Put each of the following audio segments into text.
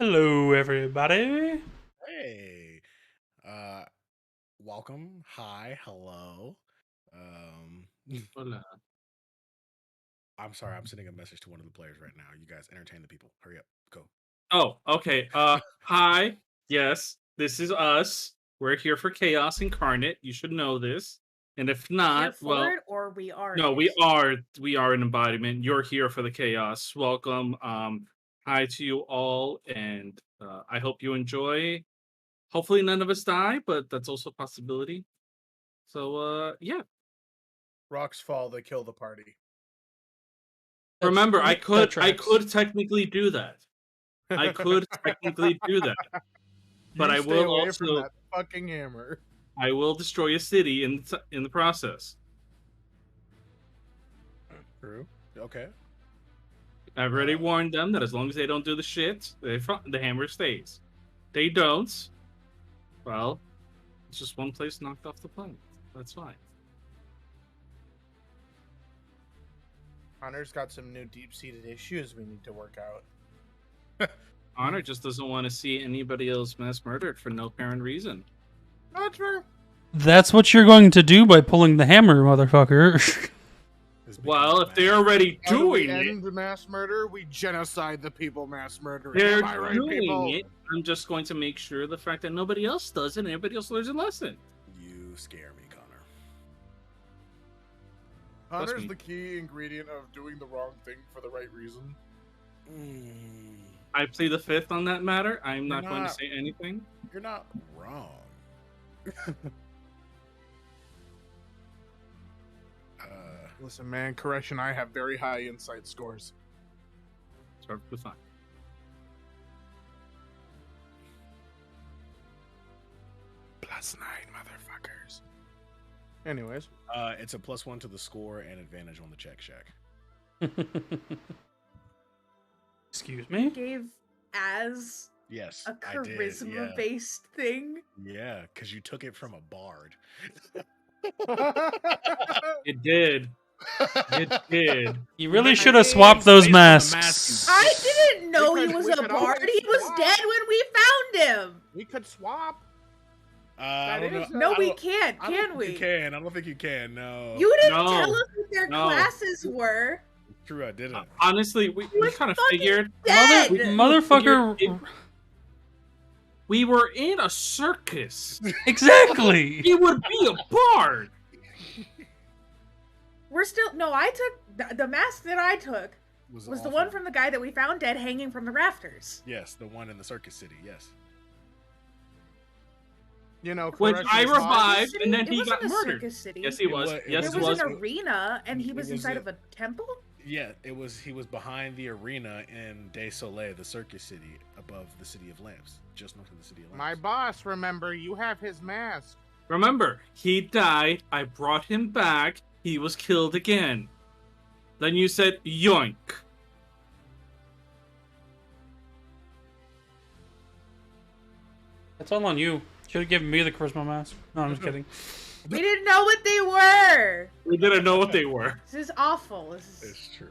Hello, everybody. Hey, uh, welcome. Hi, hello. Um, Hola. I'm sorry, I'm sending a message to one of the players right now. You guys entertain the people. Hurry up, go. Oh, okay. Hi. Yes, this is us. We're here for Chaos Incarnate. You should know this. And if Here not, for well, it, or we are. no, it? we are an embodiment. You're here for the chaos. Welcome. Hi to you all, and I hope you enjoy. Hopefully, none of us die, but that's also a possibility. So, yeah. Rocks fall, they kill the party. Remember, I that could technically do that. I could technically do that, but You I stay will away from also that fucking hammer. I will destroy a city in the process. True. Okay. I've already warned them that as long as they don't do the shit, the hammer stays. They don't. Well, it's just one place knocked off the planet. That's fine. Connor's got some new deep-seated issues we need to work out. Honor just doesn't want to see anybody else mass murdered for no apparent reason. Not true. That's what you're going to do by pulling the hammer, motherfucker. This Well, becomes if they're already How do we doing it, end the mass murder? We genocide the people mass murdering. they're Am I right, doing people? it. I'm just going to make sure the fact that nobody else does it and everybody else learns a lesson. You scare me, Connor. Connor's me. the key ingredient of doing the wrong thing for the right reason. I plead the fifth on that matter. I'm You're not going to not- say anything. You're not wrong. Listen, man, Koresh and I have very high insight scores. It's perfectly fine. +9, motherfuckers. Anyways, It's a +1 to the score and advantage on the check, Shaq. Excuse me? Gave as Yes, a I did. charisma-based thing. Yeah, because you took it from a bard. It did. It did. You really should have swapped those Based on the masks. mask I didn't know he could- was we a could bard. always He was swap. dead when we found him. we could swap. I don't is- know. No, I we don't- can't. I don't Can think we? You can. I don't think you can. No. You didn't No. tell us what their No. classes were. True, I didn't. Honestly, we was kind of fucking figured Dead. Motherfucker. we were in a circus. Exactly. He would be a bard. We're still no. I took the mask that I took was the one awful. from the guy that we found dead hanging from the rafters. Yes, the one in the Circus City. Yes. You know, Which Koresh I is revived, City? and then It he wasn't got a murdered. Circus City. Yes, he It was. was- it Yes, It it was was. an arena, and he It was was inside a- of a temple. Yeah, it was. He was behind the arena in De Soleil, the Circus City, above the City of Lamps, just north of the City of Lamps. my boss. Remember, you have his mask. Remember, he died. I brought him back. He was killed again. Then you said, yoink. That's all on you. Should have given me the charisma mask. No, I'm just kidding. We didn't know what they were. We didn't know what they were. This is awful. This is It's true.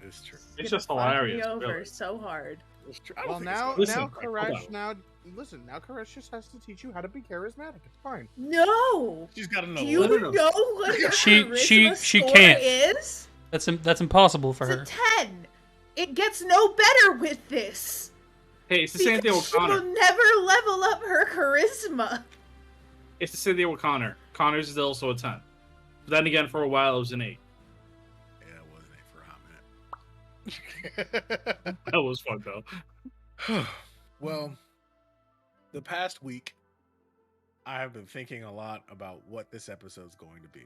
It's true. It's gonna just fuck hilarious, Me over really. so hard. It's true. I don't Well, think it's now, gonna- Listen, now, hold Koresh. on. Now, listen. Now, Koresh just has to teach you how to be charismatic. It's fine. No. She's got to know. Do you no, no. know what her She charisma score can't. is? That's impossible for It's her. a 10. It gets no better with this. Hey, it's the same thing Because with she Connor. will never level up her charisma. It's the same thing with Connor. Connor's is also a 10. But then again, for a while, it was an 8. Yeah, it wasn't it for a hot minute. That was fun, though. Well, the past week, I have been thinking a lot about what this episode's going to be.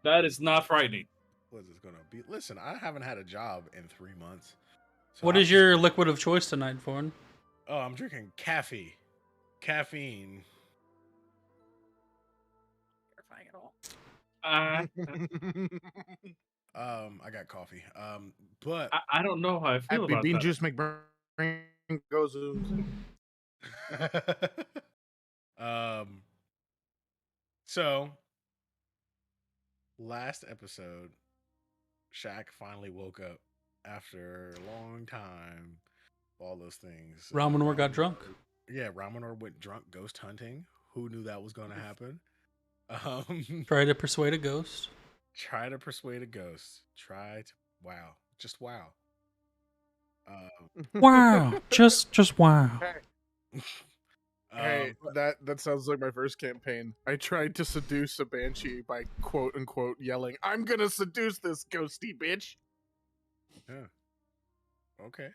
That is not frightening. What is this going to be? Listen, I haven't had a job in 3 months. So What I'm is just- your liquid of choice tonight, Fawn? Oh, I'm drinking caffeine. Terrifying at all. I I got coffee. But I don't know how I feel Happy about bean that. juice McBrain goes. So last episode, Shaq finally woke up after a long time all those things. Ramonor got drunk. Yeah, Ramonor went drunk ghost hunting. Who knew that was going to happen? Um, Try to persuade a ghost. try to persuade a ghost. Wow, just wow. Wow. just wow. Hey, but- that sounds like my first campaign. I tried to seduce a banshee by quote unquote yelling, "I'm gonna seduce this ghosty bitch." yeah. Okay.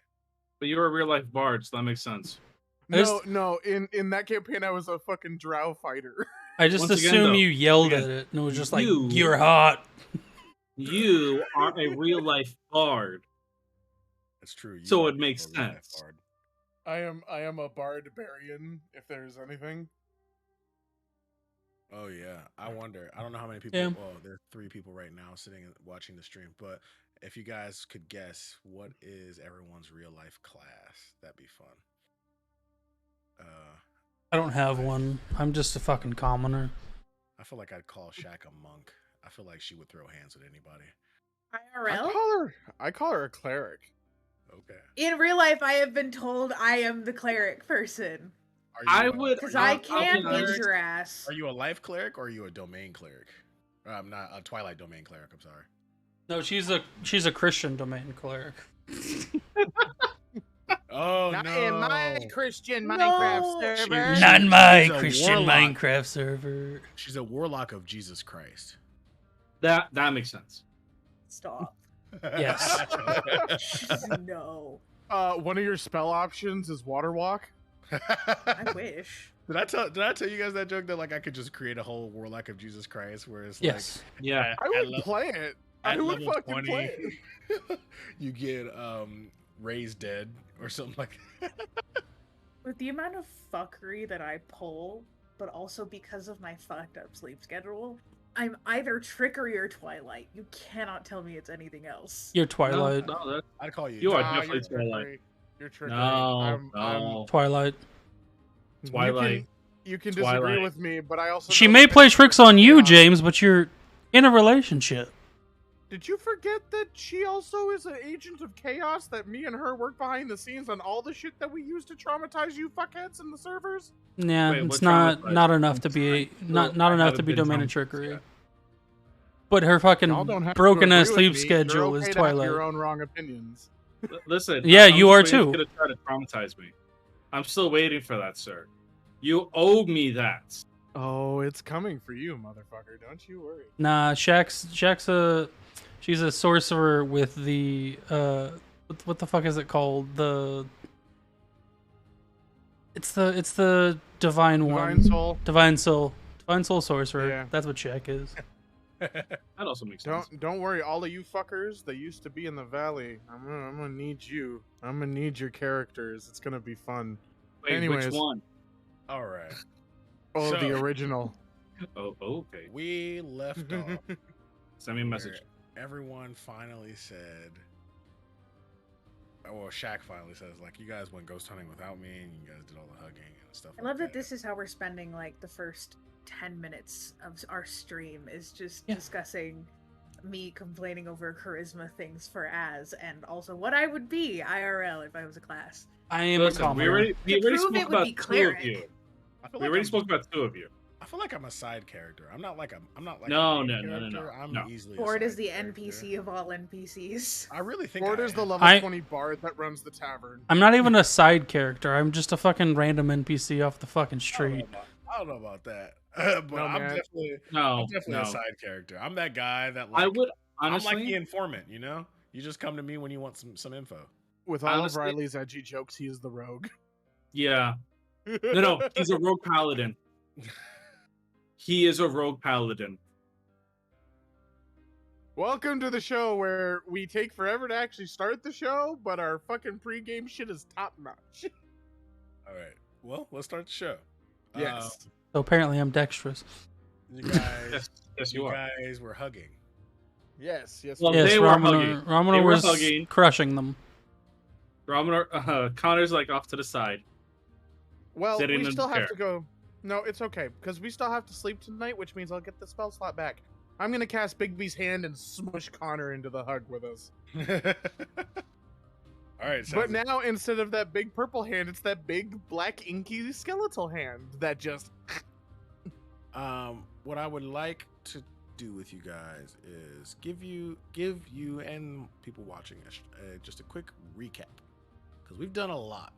But you're a real life bard, so that makes sense. I just- No. In that campaign, I was a fucking drow fighter. I just Once again, assume though, you yelled again, at it and it was just like, you- you're hot. You are a real life bard. That's true. You So are it makes a real life sense. bard. I am a barbarian, if there's anything. Oh yeah, I wonder. I don't know how many people. Yeah. Well, there are 3 people right now sitting and watching the stream. But if you guys could guess, what is everyone's real life class? That'd be fun. I don't have one. I'm just a fucking commoner. I feel like I'd call Shaq a monk. I feel like she would throw hands with anybody. IRL? I call her a cleric. Okay. In real life, I have been told I am the cleric person. Are I a- would- Because are you I a can cleric? beat your ass. Are you a life cleric or are you a domain cleric? I'm not a Twilight domain cleric. I'm sorry. No, she's a Christian domain cleric. Oh Not no! in my Christian No. Minecraft server. She- Not my she's a Christian warlock. Minecraft server. She's a warlock of Jesus Christ. That makes sense. Stop. Yes. No. One of your spell options is water walk. I wish. Did I tell you guys that joke that like I could just create a whole warlock of Jesus Christ where it's Yes. Yeah. I would play it. I at would level fucking play it. you get raised dead or something like that. With the amount of fuckery that I pull, but also because of my fucked up sleep schedule, I'm either Trickery or Twilight. You cannot tell me it's anything else. You're Twilight. No, that, I'd call you. You are Nah, definitely you're Twilight. trickery. You're trickery. no. Twilight. Twilight. You can Twilight. disagree with me, but I also She know may that- play tricks on you, Yeah. James, but you're in a relationship. Did you forget that she also is an agent of chaos? That me and her work behind the scenes on all the shit that we use to traumatize you fuckheads in the servers. Yeah, Wait, it's what not traumatized? enough to be not I enough haven't to be been domain and traumatized trickery. yet. But her fucking Y'all don't have to broken ass agree with sleep me. schedule You're is okay to have Twilight. your own wrong opinions. Listen. Yeah, I'm you just are waiting too. for you to try to traumatize me. I'm still waiting for that, sir. You owe me that. Oh, it's coming for you, motherfucker. Don't you worry. Nah, she's a sorcerer with the what the fuck is it called? It's the divine one. Divine soul. Divine soul sorcerer. Yeah. That's what Shaq is. That also makes sense. Don't worry, all of you fuckers that used to be in the valley. I'm gonna need you. I'm gonna need your characters. It's gonna be fun. Wait, anyways. which one? All right. Oh, So- the original. Oh, okay. We left off Send me a message. where everyone finally said, well, Shaq finally says, like, you guys went ghost hunting without me, and you guys did all the hugging and stuff. I love that this is how we're spending like the first 10 minutes of our stream is just Yeah. discussing me complaining over charisma things for Az and also what I would be IRL if I was a class. I am Listen, a we commoner. already To prove spoke it would about be 2 of cleric. you. I feel We like already I'm, spoke about 2 of you. I feel like I'm a side character. I'm not like a No, main no, no, no, character. no, I'm no. easily. Ford a is side the character. NPC of all NPCs. I really think Ford I is the am. level I- 20 bard that runs the tavern. I'm not even a side character. I'm just a fucking random NPC off the fucking street. I don't know about that, but No, I'm man. No, definitely no. a side character. I'm that guy that like I would I'm honestly. like the informant. You know, you just come to me when you want some info. With all Honestly- of Riley's edgy jokes, he is the rogue. Yeah. No, he's a rogue paladin. He is a rogue paladin. Welcome to the show where we take forever to actually start the show, but our fucking pregame shit is top notch. All right. Well, let's start the show. Yes. So apparently I'm dexterous. You guys, Yes, you you are. guys were hugging. Yes, yes. Well, we- Yes, they were Ramonor hugging. They were was hugging. crushing them. Connor's like off to the side. well, sitting we in still the have chair. to go. No, it's okay, because we still have to sleep tonight, which means I'll get the spell slot back. I'm gonna cast Bigby's hand and smush Connor into the hug with us. All right, But sounds now instead of that big purple hand, it's that big black inky skeletal hand that just. what I would like to do with you guys is give you and people watching just a quick recap, because we've done a lot.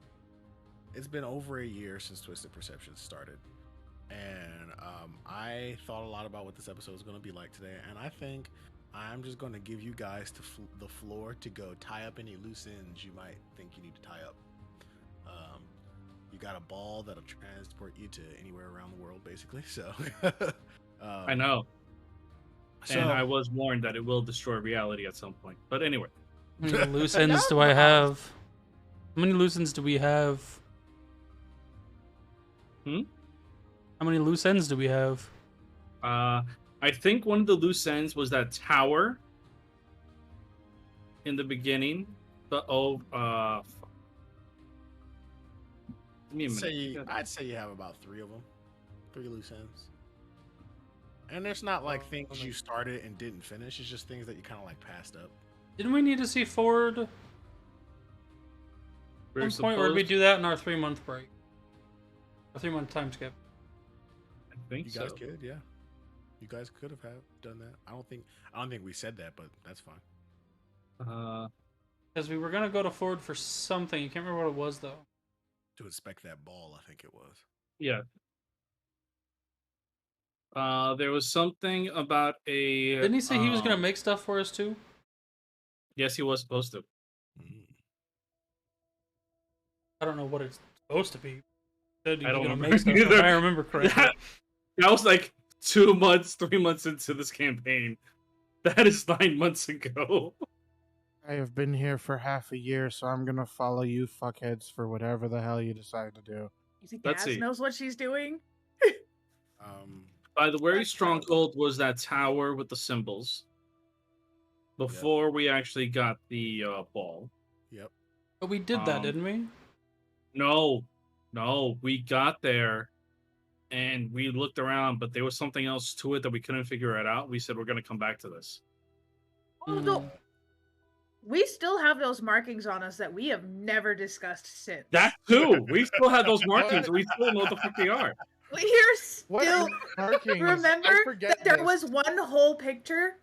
It's been over a year since Twisted Perceptions started, and I thought a lot about what this episode is going to be like today, and I think I'm just going to give you guys the floor to go tie up any loose ends you might think you need to tie up. You got a ball that'll transport you to anywhere around the world, basically. So I know. So, And I was warned that it will destroy reality at some point. But anyway. How many loose ends do I have? How many loose ends do we have? Hmm? How many loose ends do we have? I think one of the loose ends was that tower in the beginning. But give me a minute. I'd say you have about 3 of them, 3 loose ends. And there's not like things you started and didn't finish. It's just things that you kind of like passed up. Didn't we need to see Ford at one point, or did we do that in our 3-month break? A 3-month time skip. I think You so. guys could, yeah. You guys could have done that. I don't think we said that, but that's fine. Because we were gonna go to Ford for something. You can't remember what it was though. To inspect that ball, I think it was. Yeah. There was something about a. Didn't he say he was gonna make stuff for us too? Yes, he was supposed to. I don't know what it's supposed to be. Said he I was don't gonna remember make stuff. either. If I remember correctly. That was like 2 months, 3 months into this campaign. That is 9 months ago. I have been here for half a year, so I'm gonna follow you fuckheads for whatever the hell you decide to do. You think Let's Gaz see. knows what she's doing? By the very That's stronghold was that tower with the symbols. Before we actually got the ball. Yep. But we did that, didn't we? No, we got there and we looked around, but there was something else to it that we couldn't figure it out. We said we're going to come back to this. Oh, no. We still have those markings on us that we have never discussed since. That too. We still have those markings. And we still know what the fuck they are. We're What still markings? remember I forget that there this. was one whole picture,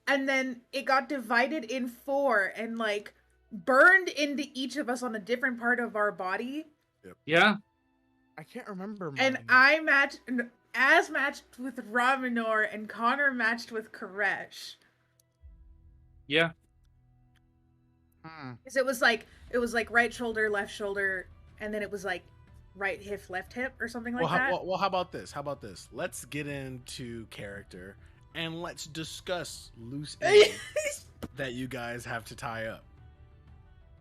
and then it got divided in 4 and like burned into each of us on a different part of our body. Yeah. I can't remember. And mine. I matched with Raminor, and Connor matched with Koresh. Yeah. Because it was like right shoulder, left shoulder, and then it was like right hip, left hip, or something like that. Well, how about this? Let's get into character and let's discuss loose ends that you guys have to tie up.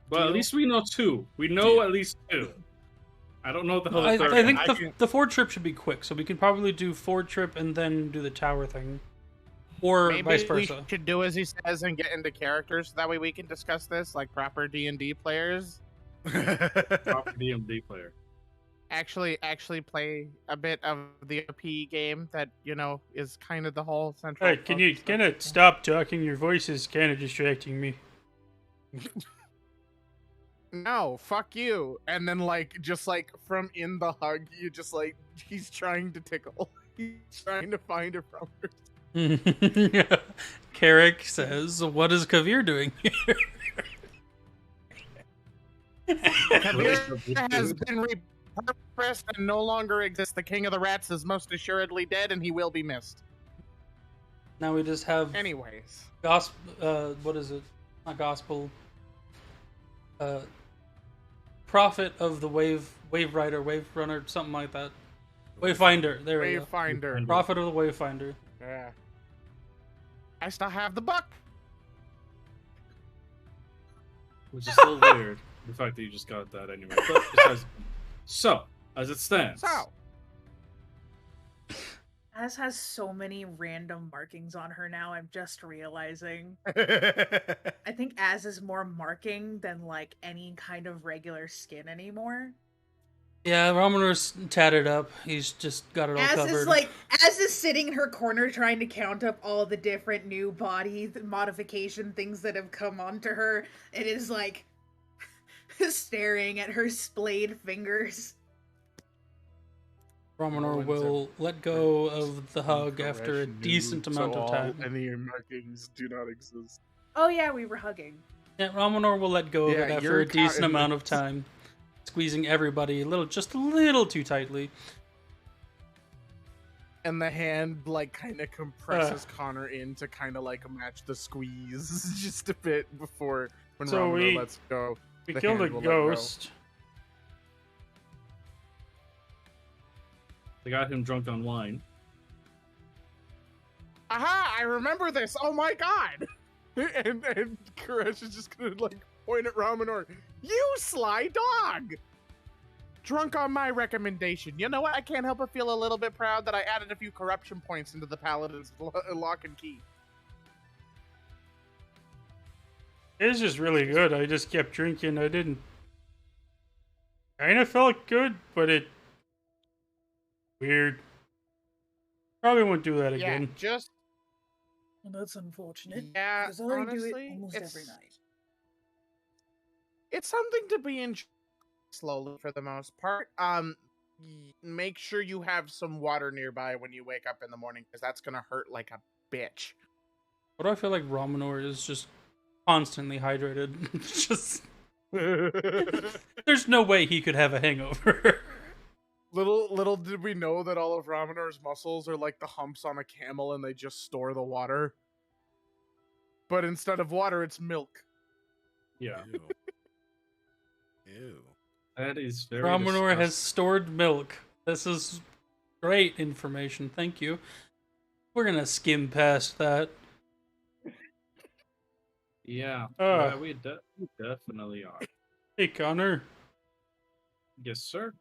Well, at Deal? least we know 2. We know at least 2. I don't know what the hell I the third think one. the Ford trip should be quick, so we can probably do Ford trip and then do the tower thing, or Maybe vice we versa. should do as he says and get into characters. That way we can discuss this like proper D&D players. Proper DMD player. Actually play a bit of the OP game that is kind of the whole central. Hey, can you stop talking? Your voice is kind of distracting me. No, fuck you. And then just from in the hug, you just he's trying to tickle. He's trying to find her from her. Carrick says, "What is Kavir doing here?" Kavir has been repurposed and no longer exists. The King of the Rats is most assuredly dead, and he will be missed. Now we just have Anyways, gospel. What is it? Not gospel. Prophet of the wave rider, wave runner, something like that. Wayfinder. There we go. Wayfinder. Prophet of the Wayfinder. Yeah. I still have the book. Which is still weird. The fact that you just got that anyway. But besides, so, as it stands. So, Az has so many random markings on her now, I'm just realizing. I I think Az is more marking than like any kind of regular skin anymore. Yeah, Romanor's tatted up. He's just got it all covered. Az is sitting in her corner trying to count up all the different new body modification things that have come onto her. It is like staring at her splayed fingers. Romanor will let go of the hug after a decent amount of time. Any markings do not exist. Oh yeah, we were hugging. Yeah, Ramonor will let go of Yeah, it after you're a decent caught in amount the- of time, squeezing everybody just a little too tightly. And the hand like kind of compresses Connor in to kind of like match the squeeze just a bit before when So Ramonor lets go. We The killed a hand will let go. ghost. They got him drunk on wine. Aha! I remember this. Oh my god! and Koresh is just gonna like point at Ramonor. You sly dog! Drunk on my recommendation. You know what? I can't help but feel a little bit proud that I added a few corruption points into the Paladin's lock and key. It was just really good. I just kept drinking. I didn't. Kind of felt good, but it. Weird. Probably won't do that Yeah, again. just Well, that's unfortunate. yeah. Because I do Honestly, it almost every night. it's something to be enjoyed slowly for the most part. Make sure you have some water nearby when you wake up in the morning, because that's gonna hurt like a bitch. But I feel like Ramonor is just constantly hydrated. Just there's no way he could have a hangover. Little did we know that all of Ramanor's muscles are like the humps on a camel and they just store the water. But instead of water, it's milk. Yeah, Ew. Ew. that is very. Ramonor has disgusting. stored milk. This is great information. Thank you. We're gonna skim past that. Yeah, Uh. yeah, we definitely are. Hey, Connor. Yes, sir.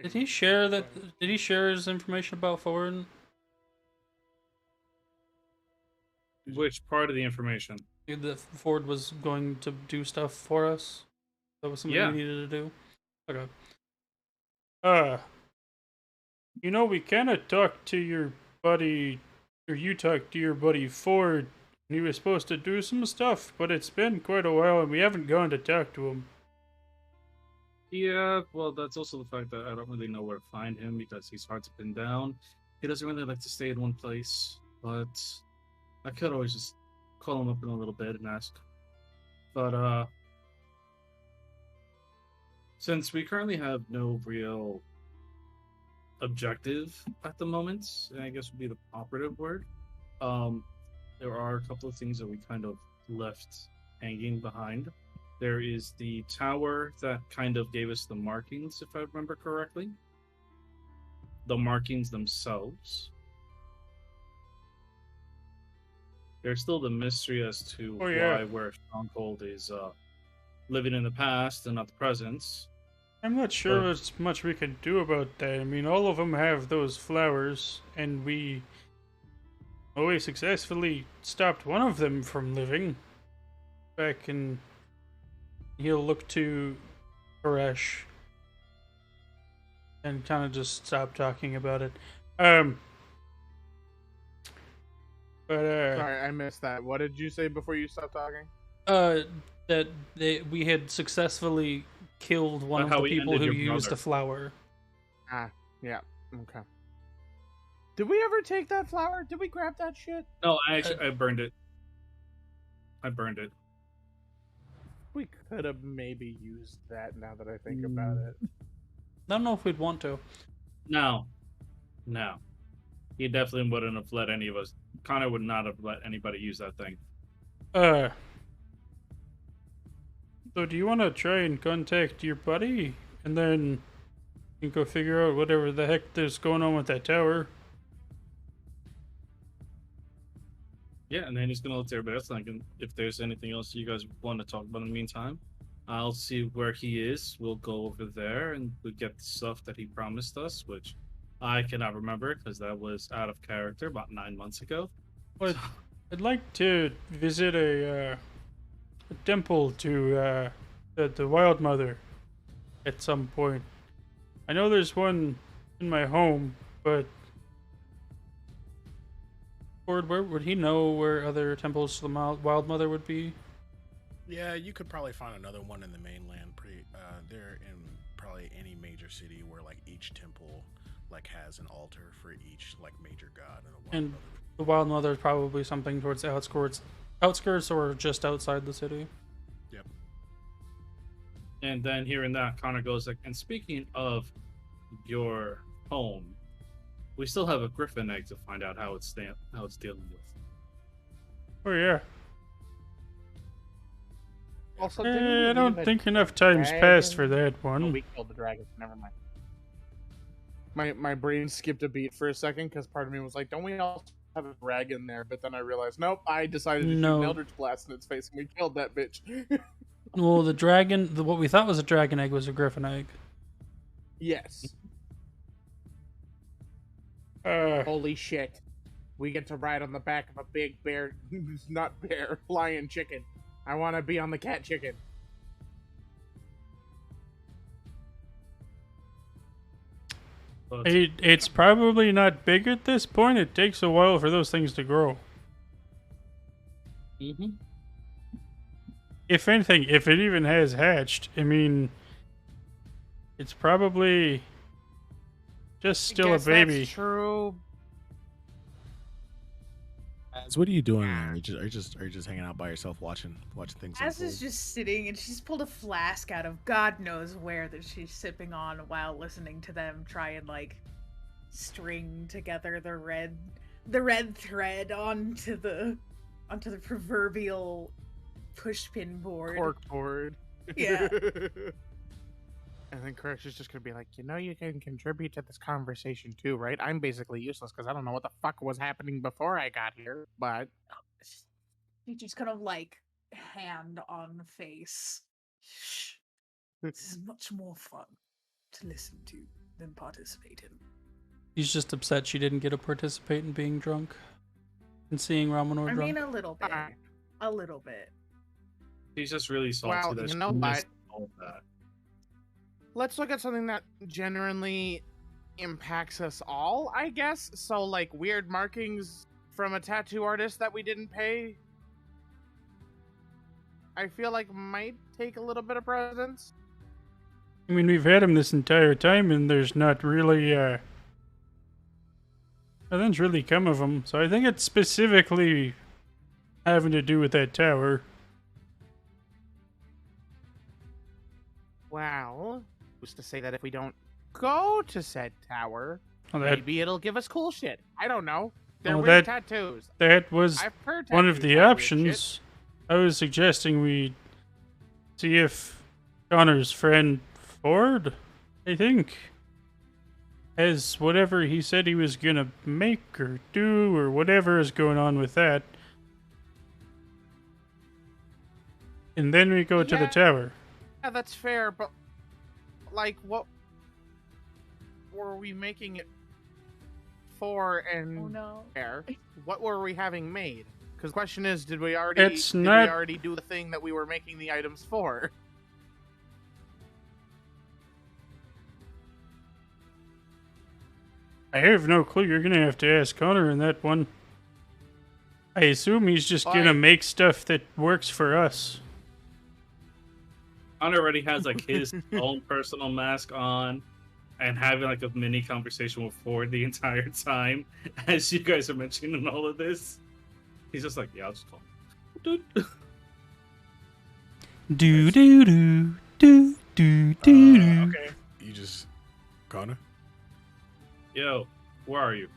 Did he share that? Did he share his information about Foreign? Which part of the information? That Ford was going to do stuff for us? That was something Yeah. we needed to do? Okay. You know, we kind of talked to your buddy, or you talked to your buddy Ford, and he was supposed to do some stuff, but it's been quite a while, and we haven't gone to talk to him. Yeah, well, that's also the fact that I don't really know where to find him because he's hard to pin down. He doesn't really like to stay in one place, but I could always just call him up in a little bit and ask. But, since we currently have no real objective at the moment, I guess would be the operative word, there are a couple of things that we kind of left hanging behind. There is the tower that kind of gave us the markings, if I remember correctly. The markings themselves. There's still the mystery as to Oh, yeah. why where Stronghold is living in the past and not the present. I'm not sure But- there's much we can do about that. I mean, all of them have those flowers, and we always successfully stopped one of them from living. Back in... He'll look to Koresh and kind of just stop talking about it. Sorry, I missed that. What did you say before you stopped talking? That we had successfully killed one About of how the we people ended who your used brother. a flower. Ah, yeah, okay. Did we ever take that flower? Did we grab that shit? No, I burned it. I burned it. We could have maybe used that now that I think about it. I don't know if we'd want to. No. He definitely wouldn't have let any of us. Connor would not have let anybody use that thing. So do you want to try and contact your buddy, and then you can go figure out whatever the heck is going on with that tower? Yeah, and then he's gonna let everybody else think. And if there's anything else you guys want to talk about in the meantime, I'll see where he is. We'll go over there and we'll get the stuff that he promised us, which I cannot remember because that was out of character about 9 months ago. Well, I'd like to visit a temple to the Wild Mother at some point. I know there's one in my home, but Ford, where would he know where other temples to the Wild Mother would be? Yeah, you could probably find another one in the mainland. They're in probably any major city where like each temple like has an altar for each like major god and a wild And brother. the Wild Mother is probably something towards the outskirts or just outside the city. Yep. And then hearing that, Connor goes like, and speaking of your home, we still have a griffin egg to find out how it's dealing with. Oh yeah. Also, I don't think enough time's passed for that Oh, one. we killed the dragon. Never mind. My brain skipped a beat for a second because part of me was like, "Don't we all have a dragon there?" But then I realized, nope. I decided to shoot No. an Eldritch Blast in its face, and we killed that bitch. Well, the dragon, what we thought was a dragon egg was a griffin egg. Yes. Uh, Holy shit. We get to ride on the back of a big bear, not bear, lion chicken. I want to be on the cat chicken. But it's probably not big at this point. It takes a while for those things to grow. Mhm. If anything, if it even has hatched, I mean, it's probably just still a Guess baby. That's true. So what are you doing there? Are you just hanging out by yourself watching things? Az unfold? is just sitting and she's pulled a flask out of God knows where that she's sipping on while listening to them try and like string together the red thread onto the proverbial pushpin board. Cork board. Yeah. And then Crush is just gonna be like, you can contribute to this conversation too, right? I'm basically useless because I don't know what the fuck was happening before I got here, but She just kind of like hand on face. Shh. This is much more fun to listen to than participate in. He's just upset she didn't get to participate in being drunk and seeing Ramanor I drunk. mean, a little bit. Alright. A little bit. He's just really salty Well, that you she know missed what? all of that. let's look at something that generally impacts us all, I guess. So, like, weird markings from a tattoo artist that we didn't pay, I feel like might take a little bit of presence. I mean, we've had him this entire time, and there's not really, nothing's really come of him. So I think it's specifically having to do with that tower. Well, who's to say that if we don't go to said tower, Well, that maybe it'll give us cool shit? I don't know. They're Well, weird that- tattoos. that was I've heard one of tattoos the have weird options. I was suggesting we see if Connor's friend Ford, I think, has whatever he said he was gonna make or do or whatever is going on with that. And then we go to the Yeah. tower. Yeah, that's fair, but like, what were we making it for? And Oh no. where? What were we having made? Because the question is, did we already do the thing that we were making the items for? I have no clue. You're gonna have to ask Connor in that one. I assume he's just gonna Fine. make stuff that works for us. Connor already has like his own personal mask on and having like a mini conversation with Ford the entire time as you guys are mentioning all of this. He's just like, yeah, I'll just call him. Do do do do do do. Okay. You just Connor? Yo, where are you?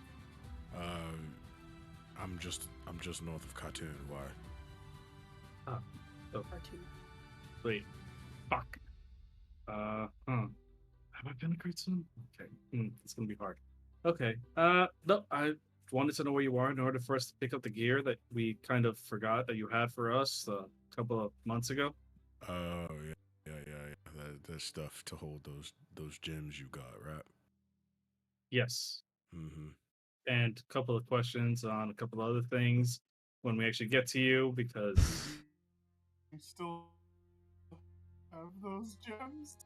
I'm just north of Khatun. Why? Or two. Wait, fuck. Have I been a great son? Okay, it's gonna be hard. Okay, no, I wanted to know where you are in order for us to pick up the gear that we kind of forgot that you had for us a couple of months ago. Oh yeah. That stuff to hold those gems you got, right? Yes, Mm-hmm. and a couple of questions on a couple of other things when we actually get to you because I still have those gems.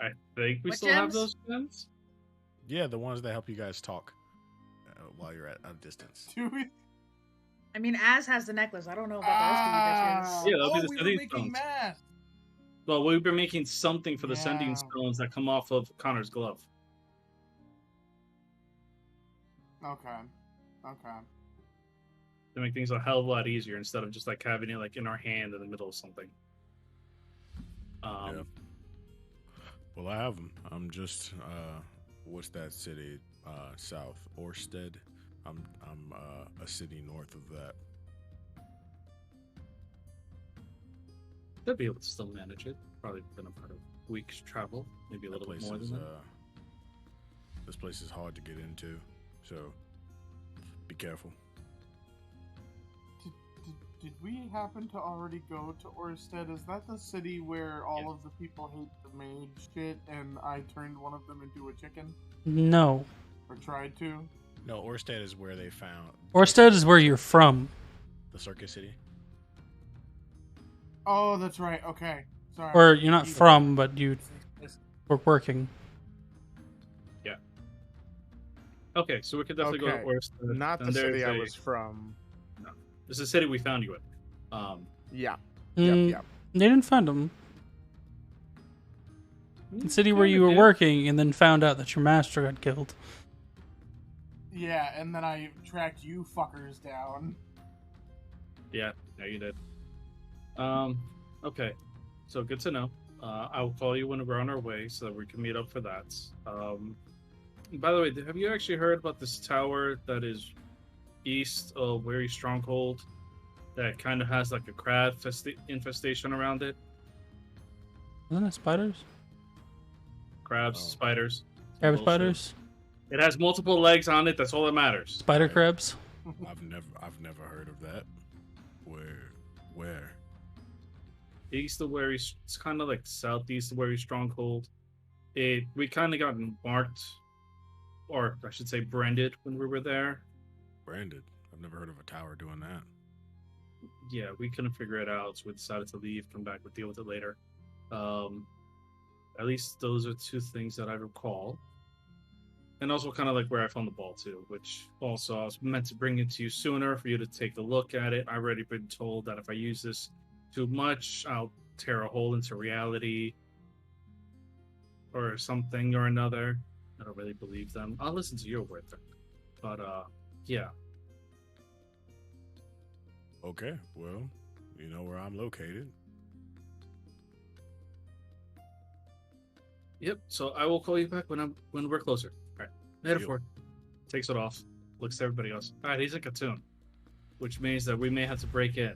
I think we What still have gems? those gems. Yeah, the ones that help you guys talk while you're at a distance. Do we? I mean, Az has the necklace. I don't know about the rest of you bitches. Yeah, that'll be the we were sending making stones. masks. Well, we've been making something for the sending Yeah. stones that come off of Connor's glove. Okay. To make things a hell of a lot easier instead of just like having it like in our hand in the middle of something. Yeah. Well, I have them. I'm just what's that city? South Orsted. I'm a city north of that. They'll be able to still manage it. Probably been about a week's travel, maybe a little bit more than that. This place is hard to get into, so be careful. Did we happen to already go to Orsted? Is that the city where all of the people hate the mage shit and I turned one of them into a chicken? No. Or tried to? No, Orsted is where they found. Orsted is where you're from. The circus city. Oh, that's right. Okay. Sorry. Or you're not from, but you were working. Yeah. Okay, so we could definitely go to Okay. Orsted. Not the and city there's I a- was from. No, this is the city we found you in. Yeah. Yep. They didn't find him. The city where Yeah, you were yeah. working and then found out that your master got killed. Yeah, and then I tracked you fuckers down. Yeah, you did. Okay, so good to know. I will call you when we're on our way so that we can meet up for that. By the way, have you actually heard about this tower that is east of Weary Stronghold that kind of has like a crab infestation around it? Wasn't it spiders? Crabs, Oh. spiders. Crab Bullshit. spiders? It has multiple legs on it. That's all that matters. Spider Right. crabs? I've never heard of that. Where? East of Weary, it's kind of like southeast of Weary Stronghold. We kind of got marked, or I should say, branded when we were there. Branded. I've never heard of a tower doing that. Yeah, we couldn't figure it out, so we decided to leave, come back, we'll deal with it later. At least those are two things that I recall. And also kind of like where I found the ball too, which also I was meant to bring it to you sooner for you to take a look at it. I've already been told that if I use this too much, I'll tear a hole into reality or something or another. I don't really believe them. I'll listen to your word then. But yeah. Okay, well, you know where I'm located. Yep. So I will call you back when we're closer. All right. Head Deal. forward. Takes it off. Looks at everybody else. All right. He's a Katoon, which means that we may have to break in.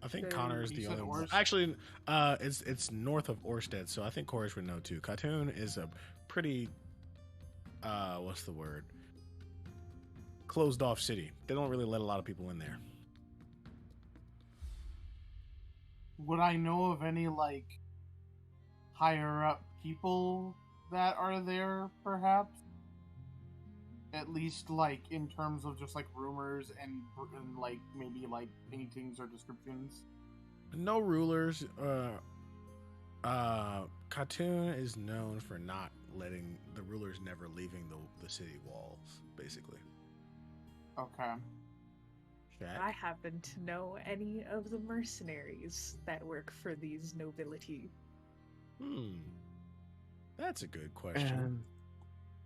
I think Okay, Connor is you the said only one. Orsted? Actually, it's north of Orsted, so I think Korish would know too. Katoon is a pretty, what's the word? Closed off city. They don't really let a lot of people in there. Would I know of any, like, higher up people that are there, perhaps? At least, like, in terms of just, like, rumors and like, maybe, like, paintings or descriptions? No rulers. Katoon is known for not letting the rulers never leaving the city walls, basically. Okay. Shaq? I happen to know any of the mercenaries that work for these nobility. That's a good question.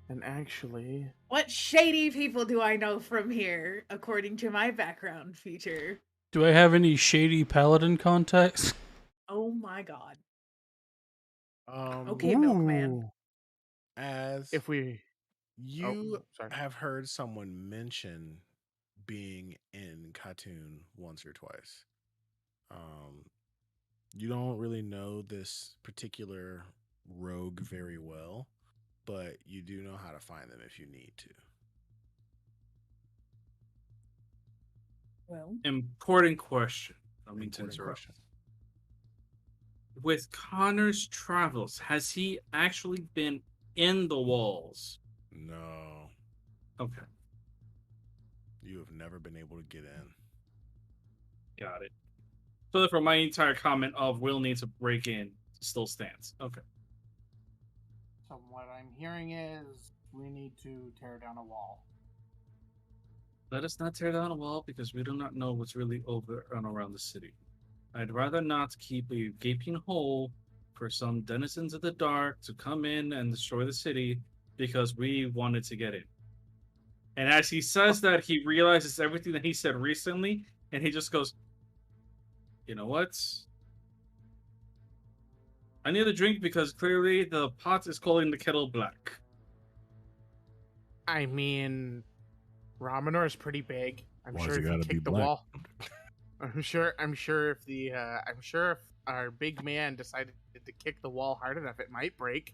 And actually... What shady people do I know from here, according to my background feature? Do I have any shady paladin contacts? Oh my god. Um, Okay, Milkman. As If we... you sorry. have heard someone mention being in Katoon once or twice. You don't really know this particular rogue very well, but you do know how to find them if you need to. Well, Important question. I don't mean to Important interrupt. question. With Connor's travels, has he actually been in the walls? No, Okay, you have never been able to get in. got it. So therefore, my entire comment of will need to break in still stands. Okay. So what I'm hearing is we need to tear down a wall. Let us not tear down a wall because we do not know what's really over and around the city. I'd rather not keep a gaping hole for some denizens of the dark to come in and destroy the city because we wanted to get in. And as he says that, he realizes everything that he said recently, and he just goes, "You know what? I need a drink because clearly the pot is calling the kettle black." I mean, Ramanor is pretty big. I'm Why's sure it if you gotta be kick the black? wall, I'm sure if our big man decided to kick the wall hard enough, it might break.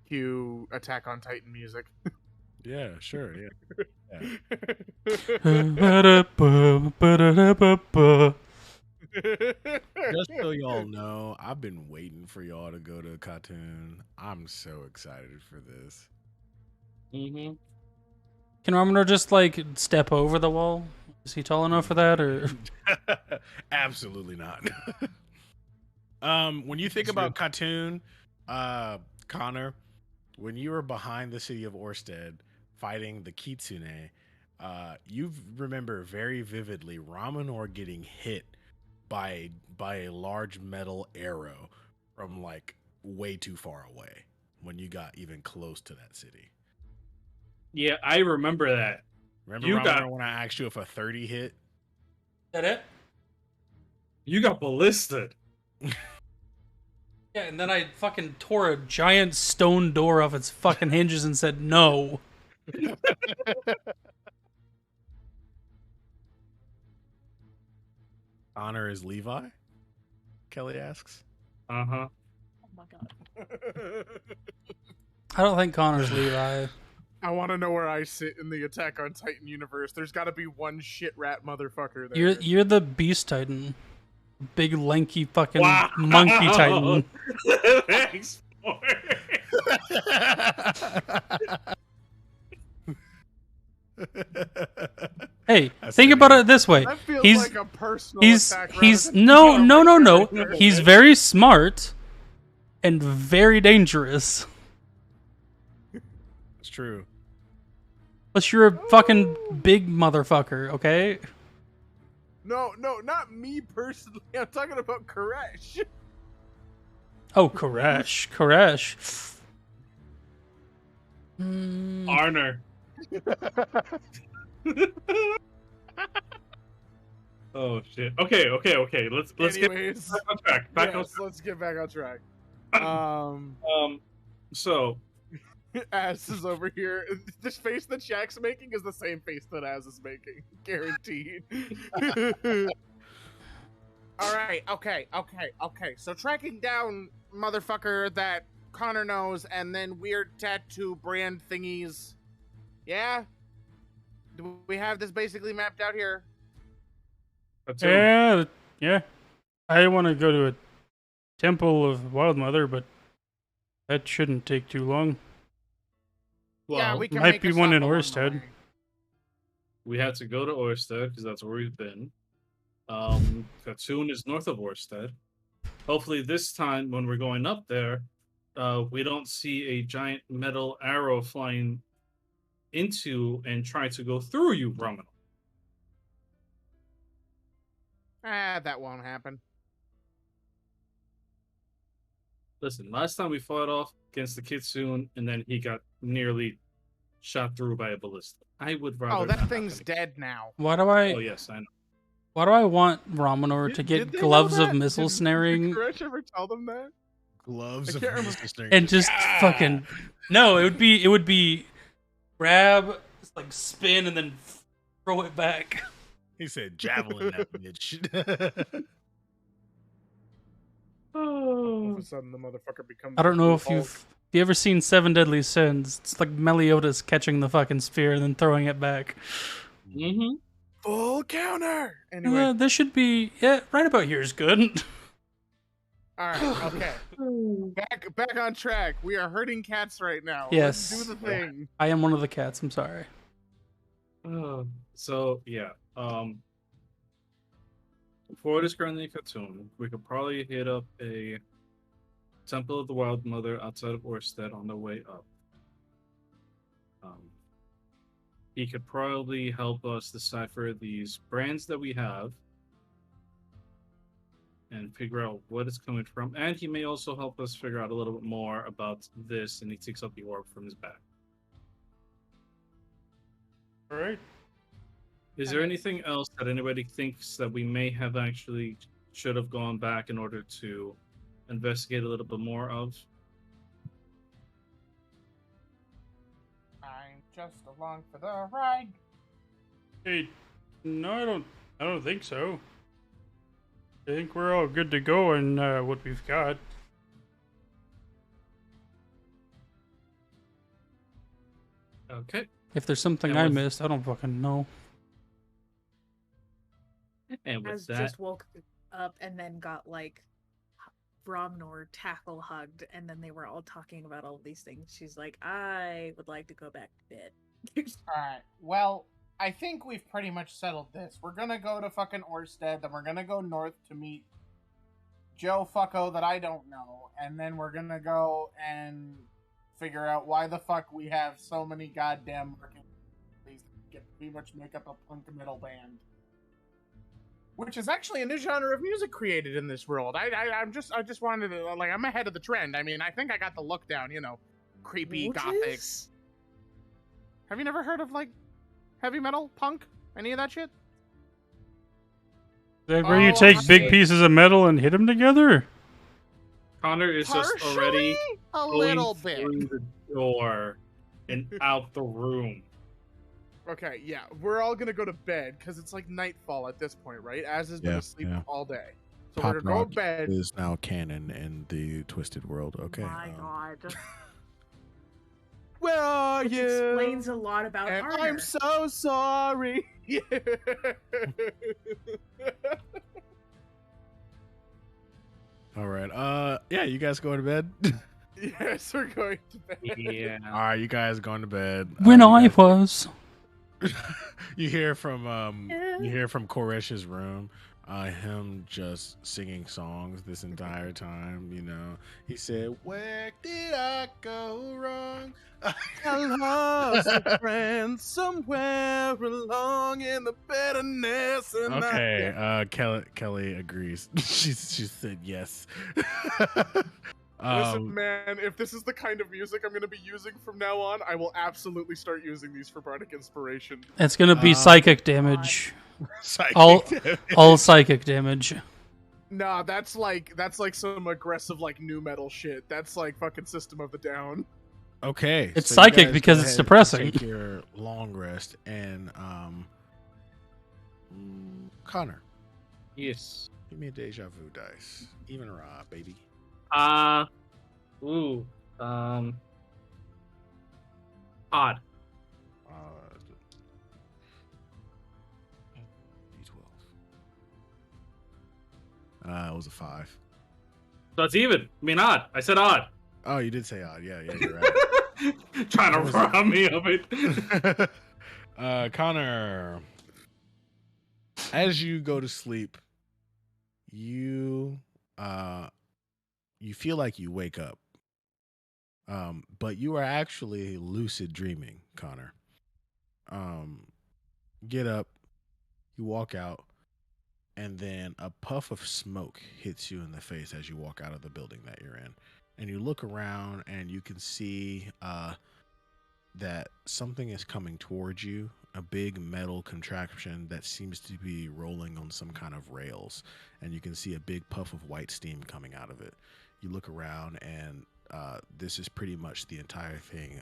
Cue Attack on Titan music. Yeah, sure. Yeah. Ba-da-ba, Just so y'all know, I've been waiting for y'all to go to a cartoon. I'm so excited for this. Mm-hmm. Can Romanor just like step over the wall? Is he tall enough for that, or Absolutely not. When you think about Khatun, Connor, when you were behind the city of Orsted fighting the Kitsune, you remember very vividly Ramanor getting hit by a large metal arrow from like way too far away when you got even close to that city. Yeah, I remember that. Remember You Ramanor got- when I asked you if a 30 hit? that it? You got ballisted. Yeah, and then I fucking tore a giant stone door off its fucking hinges and said no. Honor is Levi? Kelly asks. Uh huh. Oh my god. I don't think Connor's Levi. I want to know where I sit in the Attack on Titan universe. There's got to be one shit rat motherfucker there. You're the Beast Titan, big lanky fucking Wow. monkey Titan. Thanks. For Hey, That's think the about name. it this way. That feels He's like a personal he's attack. he's rather than no a no no no. character. He's very smart and very dangerous. It's true. Plus, you're a fucking big motherfucker. Okay. No, not me personally. I'm talking about Koresh. Oh, Koresh. Mm, Arner. Oh shit. Okay. Let's get Anyways, back on track. Back on yes, let's get back on track. So Az is over here. This face that Shaq's making is the same face that Az is making. Guaranteed. Alright, okay. So tracking down motherfucker that Connor knows and then weird tattoo brand thingies. Yeah? Do we have this basically mapped out here? that's it. yeah. I want to go to a temple of Wild Mother, but that shouldn't take too long. Yeah, Well, we can might make be a one stop in along the Orsted. way. we had to go to Orsted because that's where we've been. Khatun is north of Orsted. Hopefully, this time when we're going up there, we don't see a giant metal arrow flying into and trying to go through you, Roman. That won't happen. Listen, last time we fought off against the Kitsune, and then he got nearly shot through by a ballista. I would rather. Oh, that not thing's happen again. dead now. Why do I? Oh yes, I know. Why do I want Ramanor to get Did they know gloves that? of missile Did snaring Koresh ever tell them that? Gloves I of can't remember. Mr. and just fucking? No, it would be grab, like spin, and then throw it back. He said javelin that bitch. All of a sudden, the motherfucker becomes. I don't know if Hulk. you've you ever seen Seven Deadly Sins. It's like Meliodas catching the fucking spear and then throwing it back. Mm-hmm. Full counter. Anyway, This should be right about here is good. all right, okay. Back on track. We are hurting cats right now. Yes. Let's do the thing. I am one of the cats. I'm sorry. So yeah, for this currently Khatun, we could probably hit up a Temple of the Wild Mother outside of Orsted on the way up. he could probably help us decipher these brands that we have and figure out what it's coming from. And he may also help us figure out a little bit more about this. And he takes out the orb from his back. All right. Is there anything else that anybody thinks that we may have actually should have gone back in order to investigate a little bit more of? I'm just along for the ride. Hey, no, I don't think so. I think we're all good to go on what we've got. Okay. If there's something And I with- missed, I don't fucking know. And with As that, just woke up and then got like Bromnor tackle hugged, and then they were all talking about all of these things. She's like, I would like to go back to bed. Alright, well, I think we've pretty much settled this. We're gonna go to fucking Orsted, then we're gonna go north to meet Joe Fucko that I don't know, and then we're gonna go and figure out why the fuck we have so many goddamn marketing companies that get pretty much make up a punk metal band. Which is actually a new genre of music created in this world. I just wanted to, like, I'm ahead of the trend. I mean, I think I got the look down, you know, creepy, gothic. Witches? Have you never heard of, like, heavy metal, punk, any of that shit? Is that where you Oh, take I big see. pieces of metal and hit them together? Connor is just already a going little bit. through the door and out the room. Okay, yeah, we're all gonna go to bed because it's like nightfall at this point, right? Az has been Yeah, asleep yeah. all day, so Pop we're gonna go rock to bed. is now canon in the Twisted World. Okay. My God. Where are Which you? explains a lot about And Arner. I'm so sorry. All right. Yeah, you guys going to bed? Yes, we're going to bed. Yeah. All right, you guys going to bed. When You I guys- was. you hear from Koresh's room, him just singing songs this entire time. You know, he said, "Where did I go wrong? I lost a friend somewhere along in the bitterness. And Okay, Kelly agrees. she said yes. Listen, man, if this is the kind of music I'm going to be using from now on, I will absolutely start using these for bardic inspiration. It's gonna be psychic damage. psychic All- damage. All psychic damage. Nah, that's like some aggressive like new metal shit. That's like fucking System of the Down. Okay, It's so you psychic guys because go it's ahead and depressing. Take your long rest, and Connor, Yes. give me a deja vu dice. Even raw, baby. Ooh. Odd. D12. It was a 5. So it's even. I mean, odd. I said odd. Oh, you did say odd. Yeah, you're right. Trying to rob me of it. Connor, as you go to sleep, you feel like you wake up, but you are actually lucid dreaming, Connor. Get up, you walk out, and then a puff of smoke hits you in the face as you walk out of the building that you're in. And you look around and you can see that something is coming towards you, a big metal contraption that seems to be rolling on some kind of rails. And you can see a big puff of white steam coming out of it. You look around and this is pretty much the entire thing.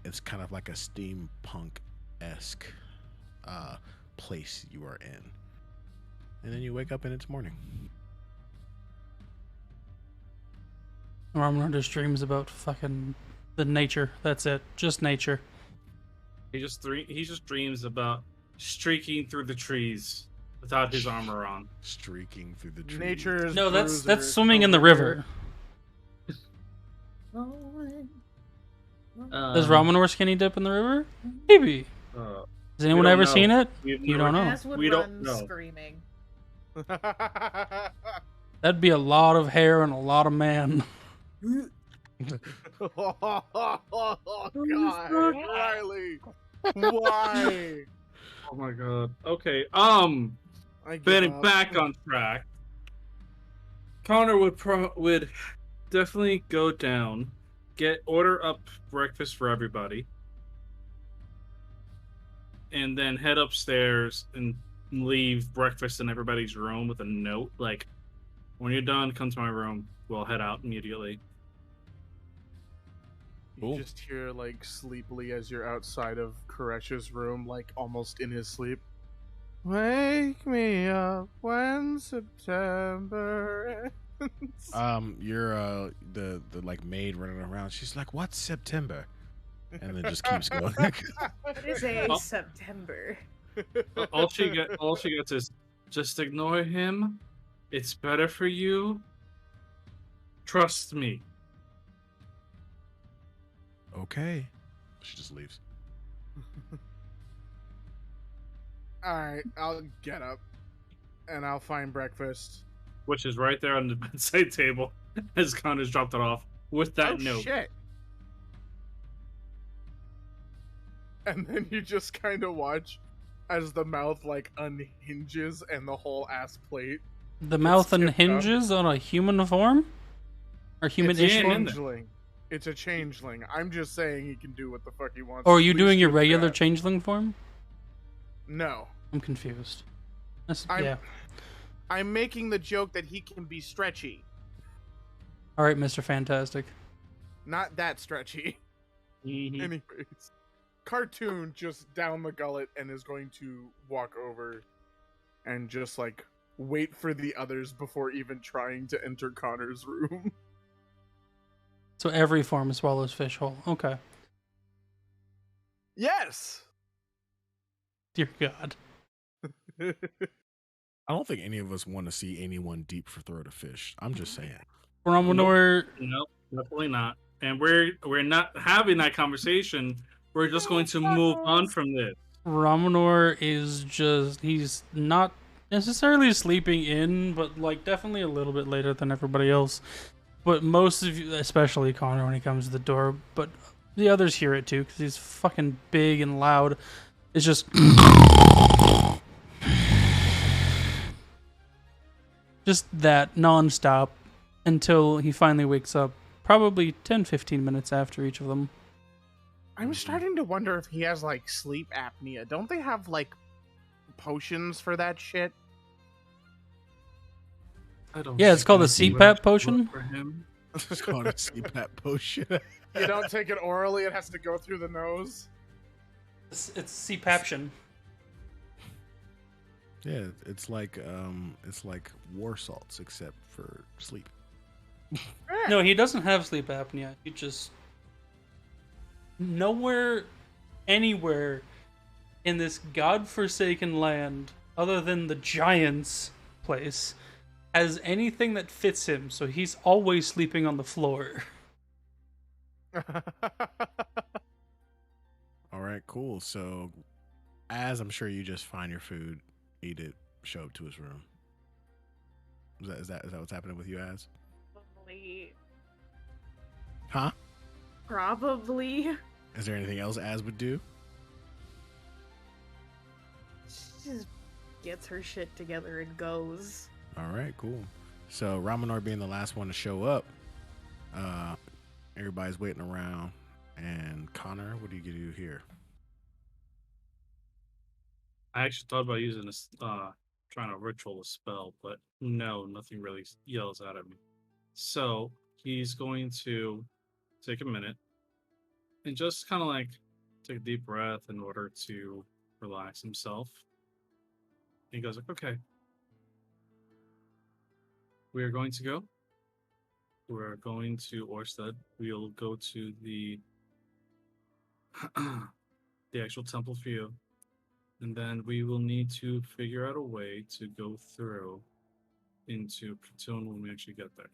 It's kind of like a steampunk-esque place you are in. And then you wake up and it's morning. Ramon just dreams about fucking the nature. That's it. Just nature. He just dreams about streaking through the trees without his armor on. Streaking through the trees. Nature's No, that's bruiser swimming in the over river. Does Um, Ramonor skinny dip in the river? Maybe. uh, Has anyone don't ever know. seen it? we've You never- don't know. As would We don't run know. screaming. here. That'd be a lot of hair and a lot of man. Oh God, Riley. Why? Oh my god. Okay. I give Getting up. back on track. Connor would definitely go down, order up breakfast for everybody, and then head upstairs and leave breakfast in everybody's room with a note like, "When you're done, come to my room. We'll head out immediately." You Cool. just hear like sleepily as you're outside of Koresh's room, like almost in his sleep. Wake me up when September ends. You're the like maid running around. She's like, "What's September?" And then just keeps going. It is a Oh. September. All she gets is, "Just ignore him. It's better for you. Trust me." Okay. She just leaves. Alright, I'll get up and I'll find breakfast. Which is right there on the bedside table as Connor's dropped it off with that Oh note. shit. And then you just kind of watch as the mouth like unhinges and the whole ass plate. The mouth tipped up. unhinges on a human form? Or human-ish Yeah, It's a form? in there. changeling. It's a changeling. I'm just saying he can do what the fuck he wants. Or are you Please doing your skip regular that. changeling form? No. I'm confused. I'm- Yeah. I'm making the joke that he can be stretchy. Alright, Mr. Fantastic. Not that stretchy. Mhm. Anyways. Cartoon just down the gullet and is going to walk over and just like wait for the others before even trying to enter Connor's room. So every form swallows fish whole. Okay. Yes! Dear God. I don't think any of us want to see anyone deep for throat a fish. I'm just saying. Romanor, Nope, definitely not. And we're not having that conversation. We're just going to move on from this. Romanor is just, he's not necessarily sleeping in, but like definitely a little bit later than everybody else. But most of you, especially Connor when he comes to the door, but the others hear it too because he's fucking big and loud. It's just that nonstop until he finally wakes up, probably 10-15 minutes after each of them. I'm starting to wonder if he has like sleep apnea. Don't they have like potions for that shit? I don't Yeah, it's think called a anything would CPAP actually potion. work for him. It's called a CPAP potion. You don't take it orally, it has to go through the nose. It's CPAPtion. Yeah, it's like war salts except for sleep. No, he doesn't have sleep apnea. He just nowhere, anywhere in this godforsaken land, other than the giant's place, has anything that fits him. So he's always sleeping on the floor. All right, cool. So, as I'm sure you just find your food, eat it, show up to his room. Is that what's happening with you, Az? Probably. Huh? Probably. Is there anything else Az would do? She just gets her shit together and goes. All right, cool. So Ramanor being the last one to show up, everybody's waiting around. And Connor, what do you do here? I actually thought about using this, trying to ritual a spell, but no, nothing really yells out at me. So he's going to take a minute and just kind of like take a deep breath in order to relax himself. And he goes like, "Okay, we are going to go. We're going to Orsted. We'll go to the the actual temple for you. And then we will need to figure out a way to go through into Platoon when we actually get there.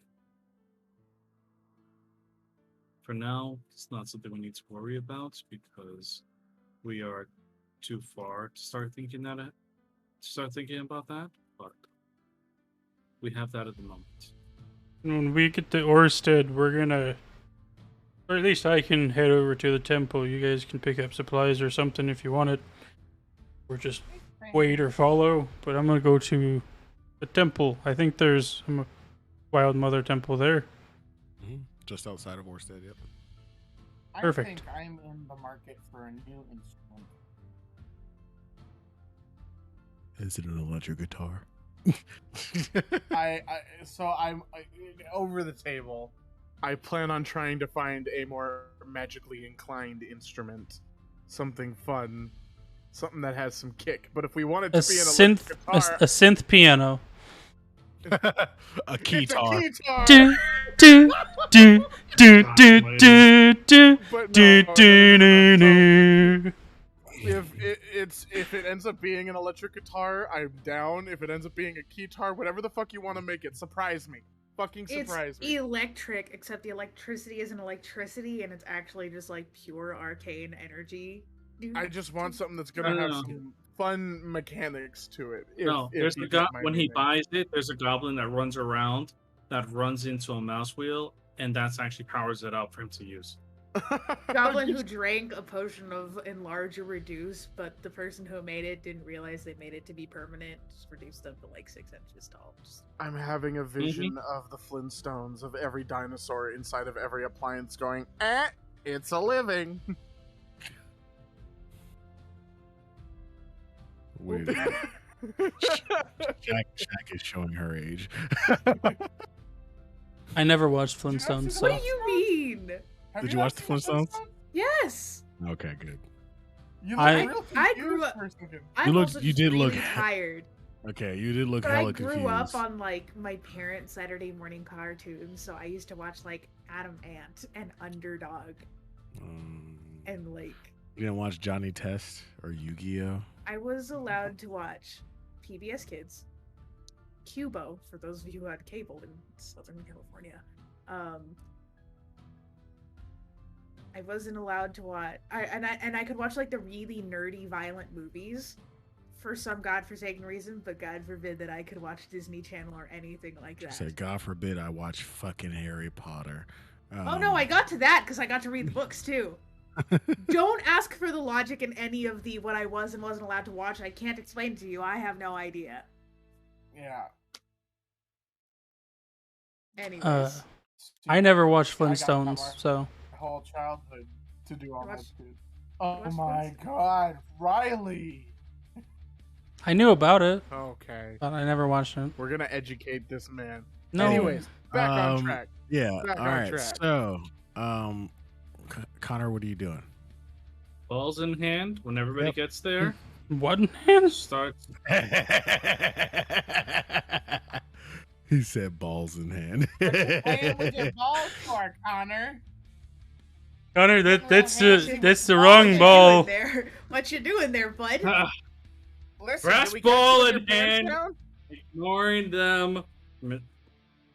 For now, it's not something we need to worry about because we are too far to start thinking about that, but we have that at the moment." When we get to Orsted, we're gonna Or at least I can head over to the temple. You guys can pick up supplies or something if you want it. Or just wait or follow. But I'm gonna go to the temple. I think there's a Wild Mother temple there. Just outside of Orsted, yep. Perfect. I think I'm in the market for a new instrument. Is it an electric guitar? I'm over the table. I plan on trying to find a more magically inclined instrument, something fun, something that has some kick. But if we want it A to be an synth, electric guitar, a synth piano. A keytar. it's a keytar. Do do do do do do do But do no, do no, no, do do. if it ends up being an electric guitar, I'm down. If it ends up being a keytar, whatever the fuck you want to make it, surprise me. Fucking surprise It's me. electric, except the electricity isn't electricity, and it's actually just like pure arcane energy. I just want something that's gonna No, have no, no. some fun mechanics to it. No, if there's you a get guy my when he meaning. buys it. There's a goblin that runs around that runs into a mouse wheel, and that's actually powers it up for him to use. Goblin who drank a potion of enlarge or reduce, but the person who made it didn't realize they made it to be permanent. Just reduced them to like 6 inches tall. I'm having a vision of the Flintstones of every dinosaur inside of every appliance going, it's a living. Wait, Shaq is showing her age. I never watched Flintstones, What so do you mean? Did you watch the Flintstones? Yes. Okay, good. You look I- real I confused grew up- for a second. I'm looked- also you just did look really tired. Okay, you did look But I hella grew confused. up on like my parents' Saturday morning cartoons, so I used to watch like Adam Ant and Underdog and like You didn't watch Johnny Test or Yu-Gi-Oh? I was allowed to watch PBS Kids, Cubo for those of you who had cable in Southern California. I wasn't allowed to watch. I could watch like the really nerdy, violent movies for some godforsaken reason, but God forbid that I could watch Disney Channel or anything like She that. said, God forbid I watch fucking Harry Potter. Oh no, I got to that because I got to read the books too. Don't ask for the logic in any of the what I was and wasn't allowed to watch. I can't explain to you. I have no idea. Yeah. Anyways, I never watched I got Flintstones, power. so My whole childhood to do all that watched- shit. Oh watched my Flintstones? god, Riley! I knew about it, Okay. but I never watched it. We're gonna educate this man. No. Anyways, back on track. Yeah, Back all on right. track. So, Connor, what are you doing? Balls in hand. When everybody Yep. gets there, What in hand? starts. He said balls in hand. Playing with your balls for, Connor. Connor, that's the What wrong you ball. doing there? What you doing there, bud? Listen, Brass did we ball catch you in with your pants hand. down? Ignoring them,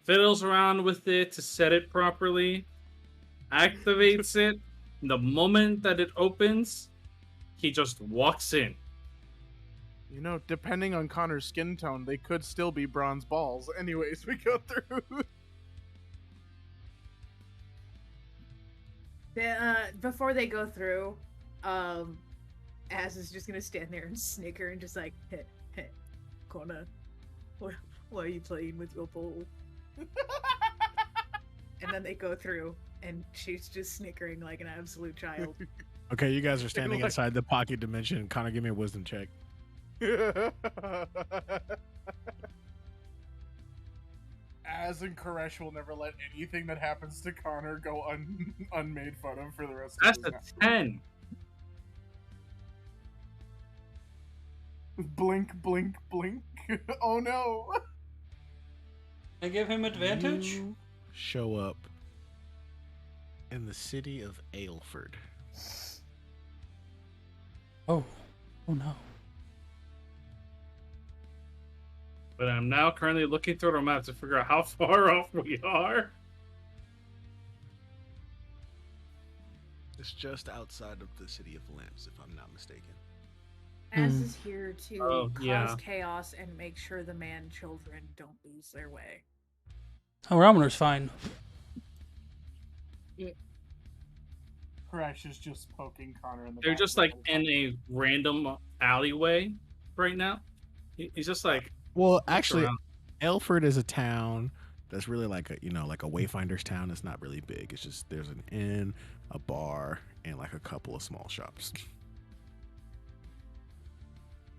fiddles around with it to set it properly, activates it. The moment that it opens, he just walks in. You know, depending on Connor's skin tone, they could still be bronze balls. Anyways, we go through. Before they go through, Az is just gonna stand there and snicker and just like, hey, Connor, why are you playing with your ball? And then they go through, and she's just snickering like an absolute child. Okay, you guys are standing Like- inside the pocket dimension. Connor, give me a wisdom check. Az and Koresh will never let anything that happens to Connor go unmade fun of for the rest That's of a his life. 10. Blink, blink, blink. Oh no. I give him advantage. You show up in the city of Aylford. Oh no. But I'm now currently looking through the map to figure out how far off we are. It's just outside of the city of Lamps, if I'm not mistaken. Az is here to Oh, cause yeah. chaos and make sure the man children don't lose their way. Oh, Ramoner's fine. Crash is just poking Connor in the They're back just of the like head. in a random alleyway right now. He's just like Well, looks actually, around. Elford is a town that's really like a like a wayfinder's town. It's not really big. It's just there's an inn, a bar, and like a couple of small shops.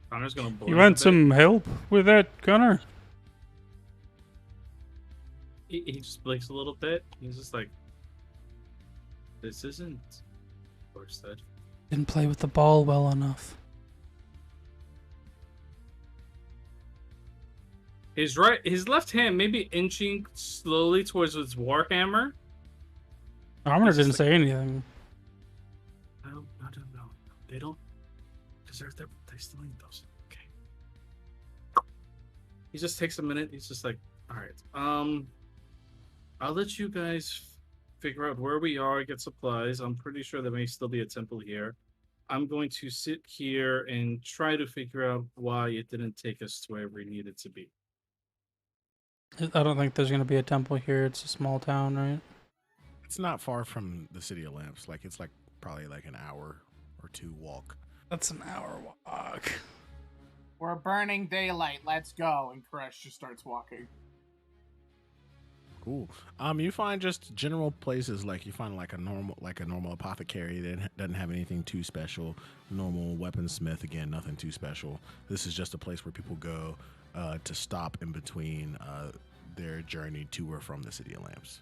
Connor's gonna You blink a want bit. some help with that, Connor? He just blinks a little bit. He's just like, this isn't Orsted. Didn't play with the ball well enough. His left hand maybe inching slowly towards his warhammer. Armor He's just didn't like- say anything. No. They don't, because they still need those. Okay. He just takes a minute. He's just like, all right. I'll let you guys figure out where we are, get supplies. I'm pretty sure there may still be a temple here. I'm going to sit here and try to figure out why it didn't take us to where we needed to be. I don't think there's gonna be a temple here. It's a small town, right? It's not far from the City of Lamps. Like it's like probably like an hour or two walk. That's an hour walk. We're burning daylight. Let's go. And Crash just starts walking. Cool. You find just general places like you find like a normal apothecary that doesn't have anything too special. Normal weaponsmith, again, nothing too special. This is just a place where people go to stop in between their journey to or from the City of Lamps.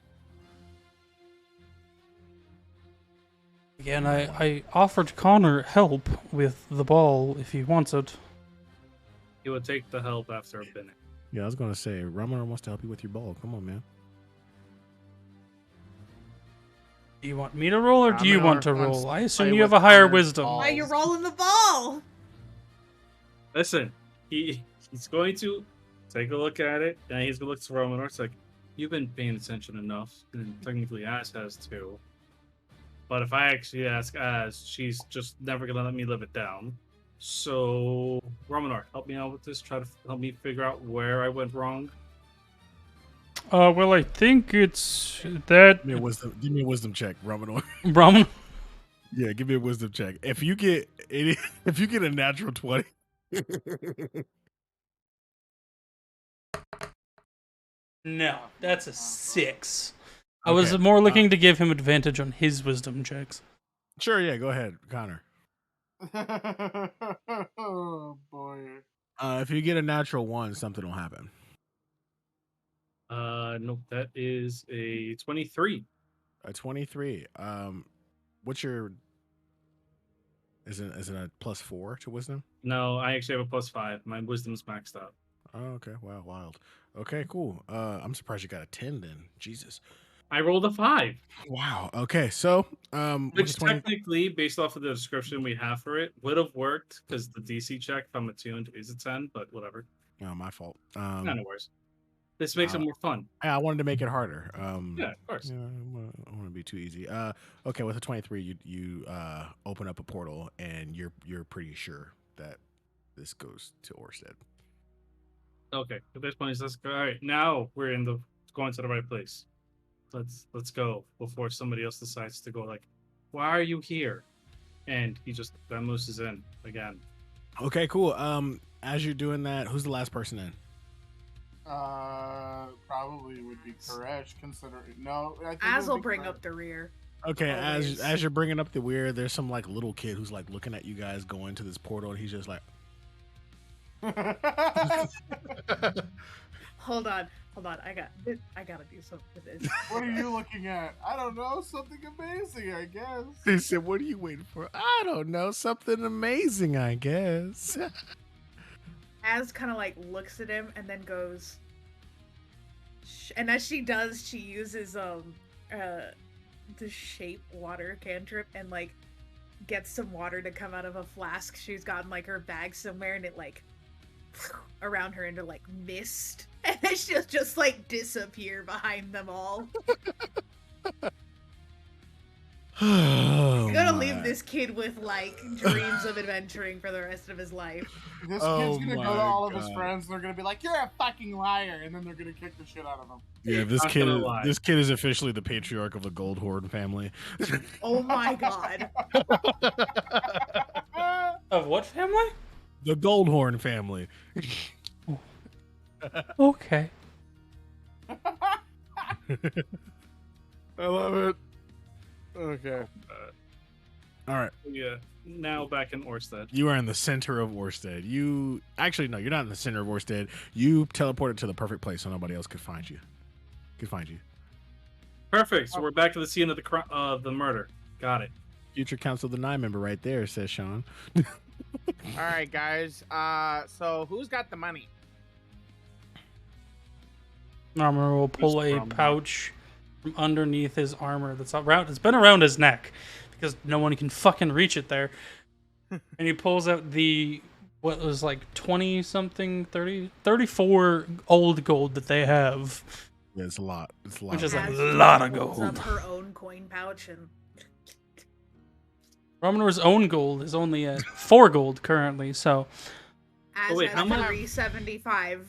Again, I offered Connor help with the ball if he wants it. He would take the help after a minute. Yeah, I was gonna say, Ramanar wants to help you with your ball. Come on, man. Do you want me to roll or do you Ramanar want to wants roll? to I assume play you have with a higher Connor's wisdom. ball. Why you rolling the ball? Listen, he's going to take a look at it, and he's gonna look to Romanor. It's like, you've been paying attention enough, and technically Az has too. But if I actually ask Az, she's just never gonna let me live it down. So, Romanor, help me out with this. Try to help me figure out where I went wrong. Well, I think it's that Give me a wisdom check, Ramanar. Brahman. Yeah, give me a wisdom check. If you get a natural 20. No, that's a 6. I was Okay, more looking to give him advantage on his wisdom checks. Sure, yeah, go ahead, Connor. Oh boy. If you get a natural 1, something will happen. Nope, that is a 23. A 23. What's your? Is it a +4 to wisdom? No, I actually have a +5. My wisdom's maxed out. Oh, okay. Wow, wild. Okay, cool. I'm surprised you got a 10 then. Jesus. I rolled a 5. Wow. Okay, so with Which the 20 technically, based off of the description we have for it, would have worked because the DC check, if I'm attuned, is a 10, but whatever. oh, my fault. No worries. This makes it more fun. I wanted to make it harder. Yeah, of course. Yeah, I don't want to be too easy. Okay, with a 23, you open up a portal, and you're pretty sure that this goes to Orsted. Okay, at this point, let's go. All right, now we're going to the right place. Let's go before somebody else decides to go. Like, why are you here? And he just then moves in again. Okay, cool. As you're doing that, who's the last person in? Probably would be Koresh, considering no. I think Az it would will be bring Koresh. up the rear. Okay, Always. as you're bringing up the weird, there's some like little kid who's like looking at you guys going to this portal, and he's just like, Hold on. I gotta do something with this. What are you looking at? I don't know. Something amazing, I guess. he said, "What are you waiting for?" I don't know, something amazing, I guess. Az kind of like looks at him and then goes, and as she does, she uses the shape water cantrip and like gets some water to come out of a flask she's got in like her bag somewhere, and it like around her into like mist, and then she'll just like disappear behind them all. Oh, You're gonna my. leave this kid with like dreams of adventuring for the rest of his life. This Oh kid's gonna go to my all of his God. friends. And they're gonna be like, "You're a fucking liar," and then they're gonna kick the shit out of him. Yeah, this Not kid. gonna lie. This kid is officially the patriarch of the Goldhorn family. Oh my god. Of what family? The Goldhorn family. Okay. I love it. Okay. All right. Yeah. Now back in Orsted. You are in the center of Orsted. You actually no, you're not in the center of Orsted. You teleported to the perfect place so nobody else could find you. Perfect. So we're back to the scene of the murder. Got it. Future Council of the Nine member right there, says Sean. All right, guys. So who's got the money? Armor will pull Who's a from? pouch from underneath his armor that's around. It's been around his neck because no one can fucking reach it there. And he pulls out what was like 20 something, 34 old gold that they have. Yeah, it's a lot. It's a lot. Which is a As lot of she holds gold. up her own coin pouch and Romanor's own gold is only at 4 gold currently, so as wait, has how much- 375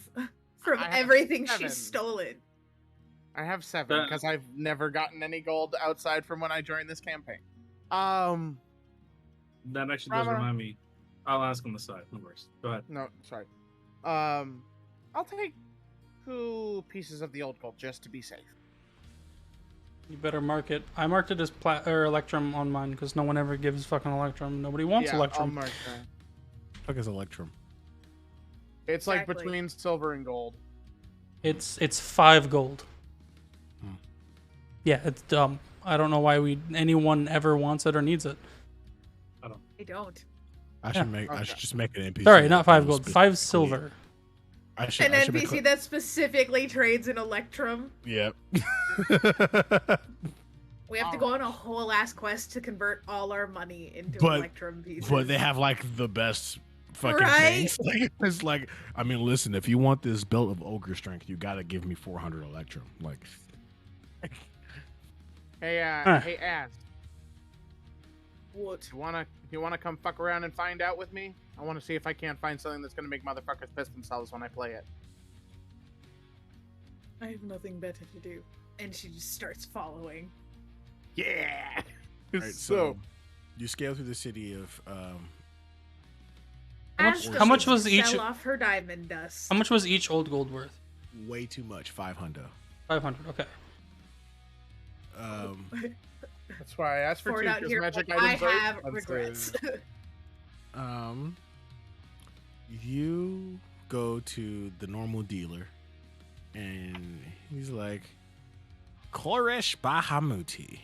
from I have everything 7. she's stolen. I have 7 because I've never gotten any gold outside from when I joined this campaign. Um, That actually does Rama. remind me. I'll ask on the side. No worries. Go ahead. no, sorry. I'll take 2 pieces of the old gold just to be safe. you better mark it. I marked it as Electrum on mine because no one ever gives fucking Electrum. Nobody wants yeah, I'll Electrum. mark that. Fuck is Electrum? It's like Exactly. between silver and gold. It's 5 gold. Hmm. Yeah, it's dumb. I don't know why anyone ever wants it or needs it. I don't. I should Yeah. I should just make an NPC. Sorry, not 5 that gold. goes 5 specifically- silver. I should. An I should make NPC that specifically trades in Electrum. Yep. We have to go on a whole ass quest to convert all our money into But- Electrum pieces. But they have like the best fucking Right? things. Like, it's like, I mean, listen, if you want this belt of ogre strength, you gotta give me 400 Electrum. Like, Hey, Huh. hey, Ass. What? You wanna come fuck around and find out with me? I want to see if I can't find something that's gonna make motherfuckers piss themselves when I play it. I have nothing better to do. And she just starts following. Yeah. alright, so you scale through the city of. How much was each- Sell off her diamond dust. How much was each old gold worth? Way too much, 500. 500. Okay. That's why I asked for Poured 2 out because here. magic I items are have expensive. regrets. You go to the normal dealer, and he's like, Koresh Bahamuti.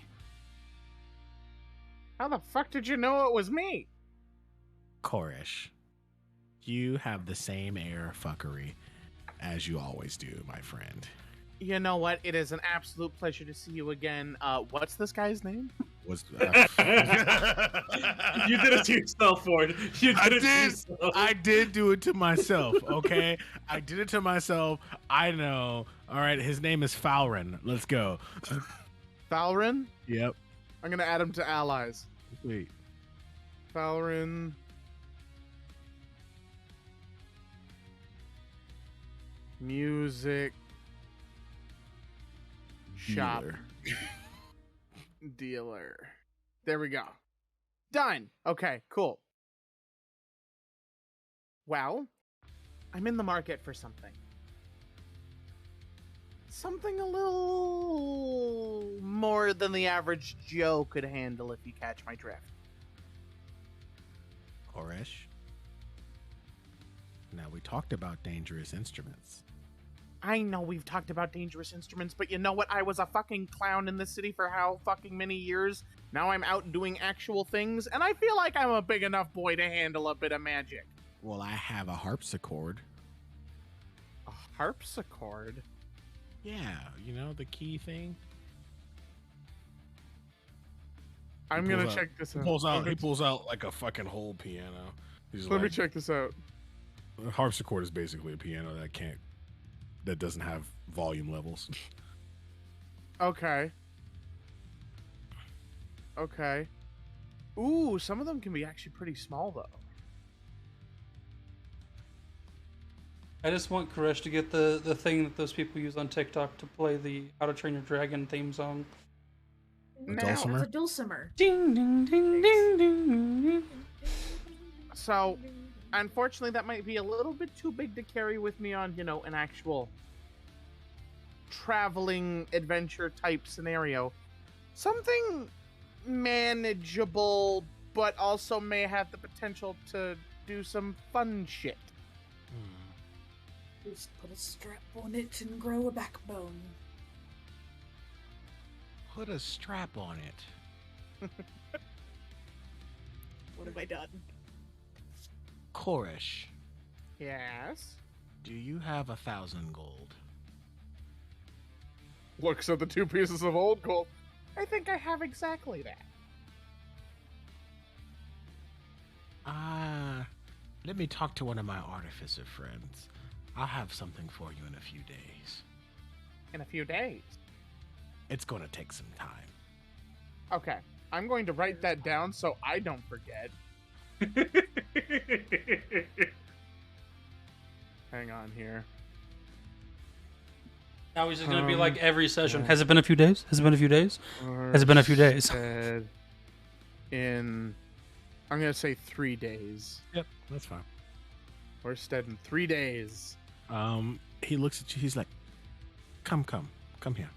How the fuck did you know it was me? Koresh, you have the same air of fuckery as you always do, my friend. You know what? It is an absolute pleasure to see you again. What's this guy's name? Was You did it to yourself, Ford. You I did it to did. yourself. I did do it to myself, okay? I did it to myself. I know. All right, his name is Falren. Let's go. Falrin? Yep. I'm gonna add him to allies. Sweet. Falrin. Music. Shop. Dealer. Dealer. There we go. Done. Okay, cool. Well, I'm in the market for something. Something a little more than the average Joe could handle, if you catch my drift. Koresh. Now, we talked about dangerous instruments. I know we've talked about dangerous instruments, but you know what? I was a fucking clown in this city for how fucking many years? Now I'm out doing actual things, and I feel like I'm a big enough boy to handle a bit of magic. Well, I have a harpsichord. A harpsichord? Yeah, you know, the key thing. I'm pulls gonna out- check this He out. pulls out. Okay, He pulls out like a fucking whole piano. He's Let me like, check this out. a harpsichord is basically a piano that doesn't have volume levels. Okay. Okay. Ooh, some of them can be actually pretty small though. I just want Koresh to get the thing that those people use on TikTok to play the How to Train Your Dragon theme song. Now, Dulcimer? It's a dulcimer. Ding ding ding ding ding ding. so unfortunately, that might be a little bit too big to carry with me on, an actual traveling adventure type scenario. Something manageable, but also may have the potential to do some fun shit. Just put a strap on it and grow a backbone. Put a strap on it. What have I done? Koresh, Yes. do you have 1,000 gold? Looks at the 2 pieces of old gold. I think I have exactly that. Let me talk to one of my artificer friends. I'll have something for you in a few days. In a few days. It's gonna take some time. Okay. I'm going to write that down so I don't forget. Hang on here. Now he's just gonna be like every session. Has it been a few days? Has it been a few days? Has it been a few days? Said in, I'm gonna say 3 days. Yep, that's fine. Orsted in 3 days. He looks at you. He's like, "Come here."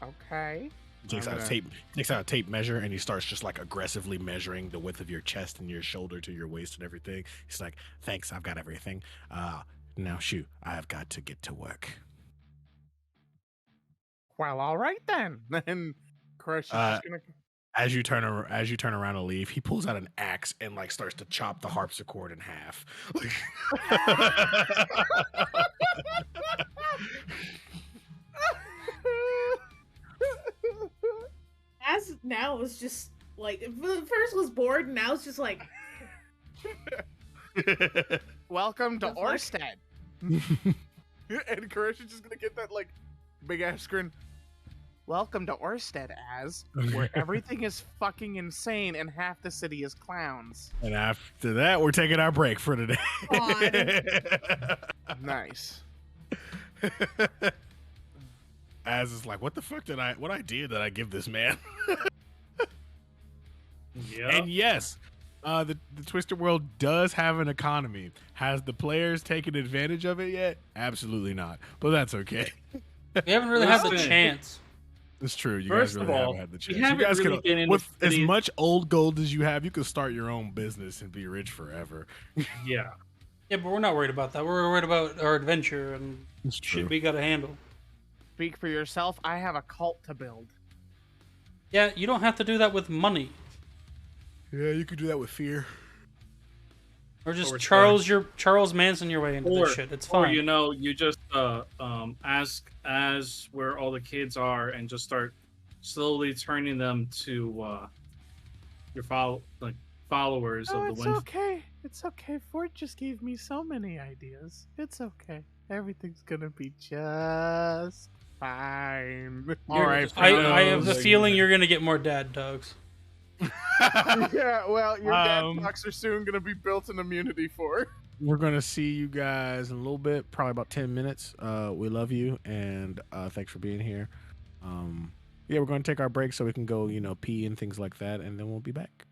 Okay. He takes I'm out a gonna- tape. Takes out a tape measure, and he starts just like aggressively measuring the width of your chest and your shoulder to your waist and everything. He's like, "Thanks, I've got everything. Now shoot, I've got to get to work." Well, all right then. Then Crush is just gonna. As you turn around to leave, he pulls out an axe and like starts to chop the harpsichord in half. As now it's just like first was bored, and now it's just like Welcome to The fuck? Orsted. And Crush is just gonna get that like big ass grin. Welcome to Orsted, where everything is fucking insane and half the city is clowns. And after that, we're taking our break for today. Nice. Az is like, what the fuck what idea did I give this man? Yeah. And yes, the Twisted World does have an economy. Has the players taken advantage of it yet? Absolutely not. But that's okay. We haven't really had the Listen. chance. It's true. You First guys of really all, haven't had the we chance. You haven't guys really been in with the as city- much old gold as you have, you could start your own business and be rich forever. Yeah. Yeah, but we're not worried about that. We're worried about our adventure and It's shit we gotta handle. Speak for yourself. I have a cult to build. Yeah, you don't have to do that with money. Yeah, you could do that with fear. Or just Or Charles Manson your way into Or, this shit. It's or fine. you just ask where all the kids are and just start slowly turning them to your followers Oh, of the it's wind. okay. It's okay. Fort just gave me so many ideas. It's okay. Everything's gonna be just fine. All You're- right, I have the fellas. feeling you're gonna get more dad dogs. Yeah, well, your dad Um, talks are soon gonna be built in immunity for. We're gonna see you guys in a little bit, probably about 10 minutes. We love you, and thanks for being here. Yeah, we're gonna take our break so we can go, pee and things like that, and then we'll be back.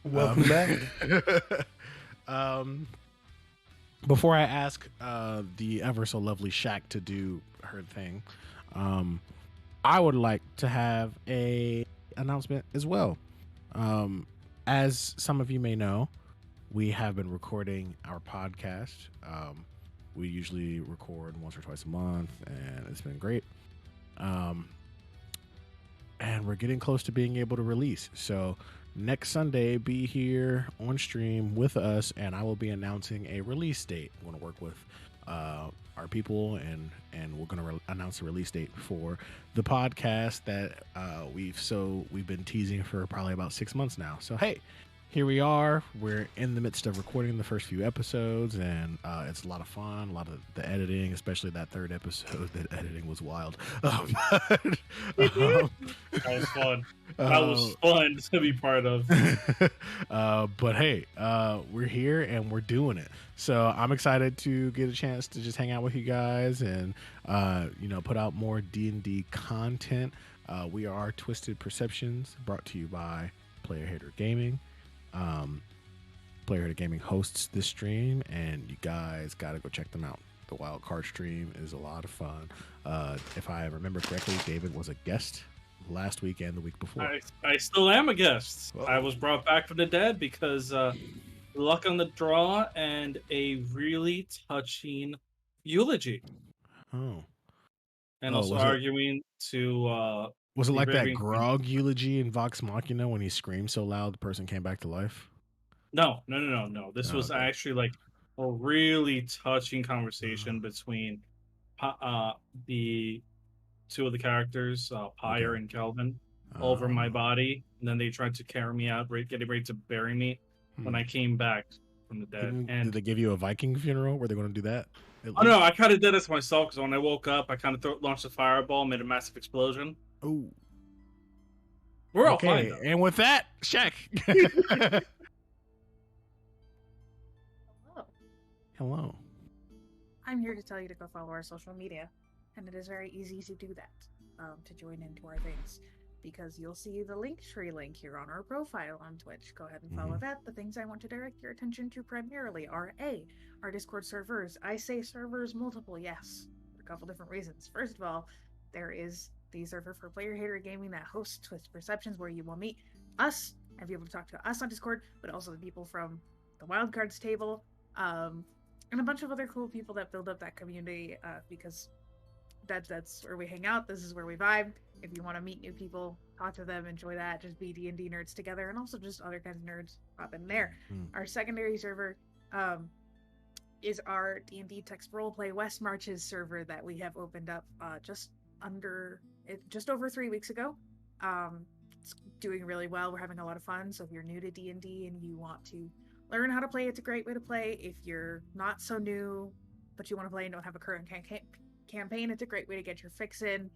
Welcome back. Before I ask the ever so lovely Shaq to do her thing, I would like to have a announcement as well. As some of you may know, we have been recording our podcast. We usually record once or twice a month, and it's been great. And we're getting close to being able to release. So next Sunday, be here on stream with us, and I will be announcing a release date. I'm going to work with our people, and we're going to announce a release date for the podcast that we've been teasing for probably about 6 months now. So hey, here we are. We're in the midst of recording the first few episodes, and it's a lot of fun. A lot of the editing, especially that third episode. That editing was wild. That was fun. That was fun to be part of. But hey, we're here and we're doing it. So I'm excited to get a chance to just hang out with you guys and put out more D&D content. We are Twisted Perceptions, brought to you by Player Hater Gaming. Player Hater Gaming hosts this stream, and you guys got to go check them out. The Wild Card stream is a lot of fun. If I remember correctly, David was a guest last week and the week before. I still am a guest. Whoa. I was brought back from the dead because luck on the draw and a really touching eulogy. Oh. And Oh, also was it- arguing to Was it like that Reviving- Grog eulogy in Vox Machina when he screamed so loud the person came back to life? No. This Oh, was okay. actually like a really touching conversation between the two of the characters, Pyre Okay. and Kelvin, over my body, and then they tried to carry me out, getting ready to bury me when I came back from the dead. Did they give you a Viking funeral? Were they going to do that? Oh no, I kind of did this myself because when I woke up, I kind of launched a fireball, made a massive explosion. Oh. We're all Okay, fine though. and with that, Shaq. Hello. Hello. I'm here to tell you to go follow our social media, and it is very easy to do that, to join into our things, because you'll see the Linktree link here on our profile on Twitch. Go ahead and follow that. The things I want to direct your attention to primarily are our Discord servers. I say servers multiple, yes, for a couple different reasons. First of all, there is the server for Player Hater Gaming that hosts Twisted Perceptions, where you will meet us and be able to talk to us on Discord, but also the people from the Wildcards table, and a bunch of other cool people that build up that community, because that's where we hang out. This is where we vibe. If you want to meet new people, talk to them, enjoy that, just be D&D nerds together, and also just other kinds of nerds pop in there. Our secondary server is our D&D text roleplay West Marches server that we have opened up just over 3 weeks ago. It's doing really well. We're having a lot of fun. So if you're new to D&D and you want to learn how to play, it's a great way to play. If you're not so new, but you want to play and don't have a current campaign, it's a great way to get your fix in.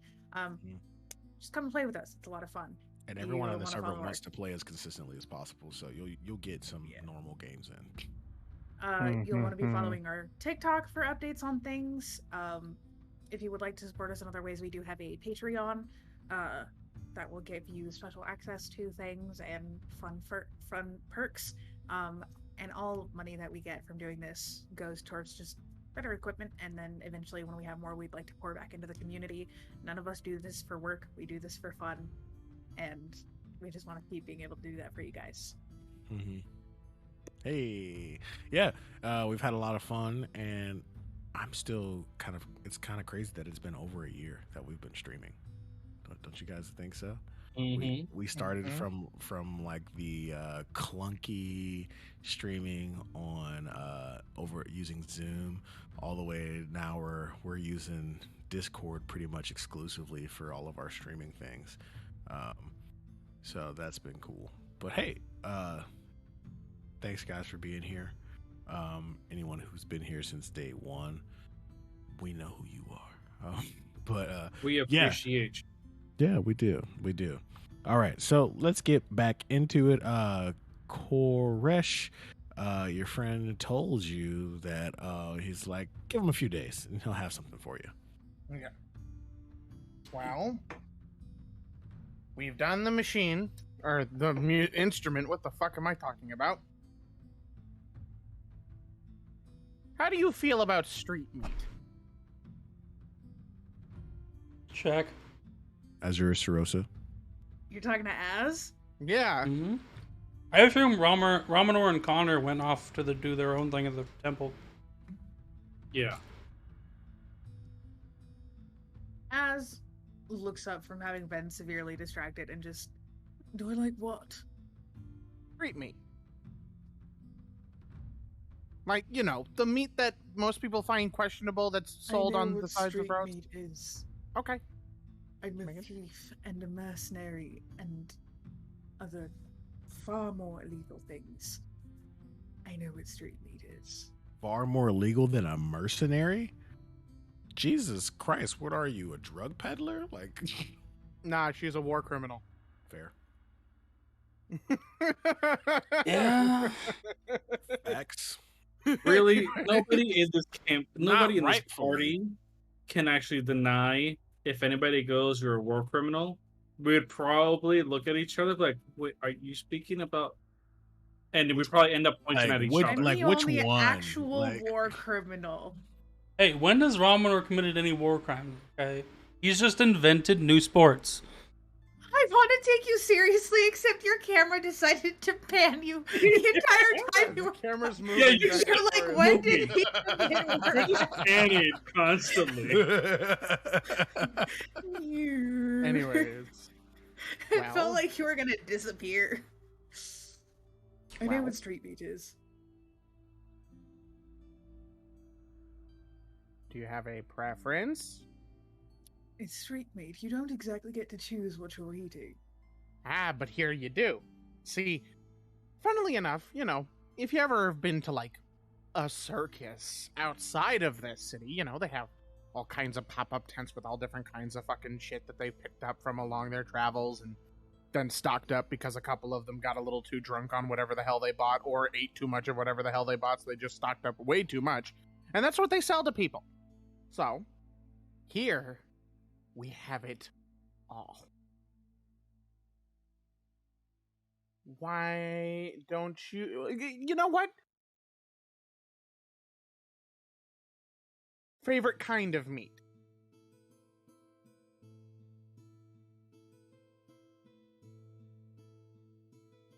Just come and play with us. It's a lot of fun. And everyone on the wanna server follow wants to play as consistently as possible, so you'll get some normal games in. You'll want to be following our TikTok for updates on things. If you would like to support us in other ways, we do have a Patreon that will give you special access to things and fun perks. And all money that we get from doing this goes towards just better equipment, and then eventually when we have more, we'd like to pour back into the community. None of us do this for work. We do this for fun, and we just want to keep being able to do that for you guys. Hey, yeah, we've had a lot of fun, and I'm still it's kind of crazy that it's been over a year that we've been streaming. Don't you guys think so? We started from like the clunky streaming on over using Zoom, all the way now we're using Discord pretty much exclusively for all of our streaming things. So that's been cool. But hey, thanks guys for being here. Anyone who's been here since day one, we know who you are. But we appreciate you. Yeah, we do. All right, so let's get back into it. Koresh, your friend told you that he's like, give him a few days and he'll have something for you. Okay. Well, we've done the machine. or the instrument. What the fuck am I talking about? How do you feel about street meat? Check. Azure Sirosa. You're talking to Az? Yeah. Mm-hmm. I assume Ramanor and Connor went off to do their own thing at the temple. Yeah. Az looks up from having been severely distracted and just, do I like what? Street meat. Like, you know, the meat that most people find questionable that's sold on the sides of roads. Meat is. Okay. I'm a Megan? thief and a mercenary and other far more illegal things. I know what street meat is. Far more illegal than a mercenary? Jesus Christ, what are you, a drug peddler? Like, Nah, she's a war criminal. fair. Yeah. X. Really, nobody in this camp, nobody in this rightfully. party can actually deny if anybody goes, you're a war criminal. We would probably look at each other like, wait, are you speaking about? And we'd probably end up pointing Like, at each what- I'm other. like, the which only one? actual Like- war criminal. Hey, when has Ramanor committed any war crimes? Okay, he's just invented new sports. I want to take you seriously, except your camera decided to pan you the entire time you were. Camera's moving. Yeah, you back You're and like, forth. when did he get Annie constantly. Anyways. It Well. felt like you were gonna disappear. I know Well. what street meat is. Do you have a preference? It's street meat. You don't exactly get to choose what you're eating. Ah, but here you do. See, funnily enough, you know, if you ever have been to like a circus outside of this city, you know, they have all kinds of pop-up tents with all different kinds of fucking shit that they've picked up from along their travels and then stocked up because a couple of them got a little too drunk on whatever the hell they bought or ate too much of whatever the hell they bought, so they just stocked up way too much. And that's what they sell to people. So, here we have it all. Why don't you... You know what? Favorite kind of meat?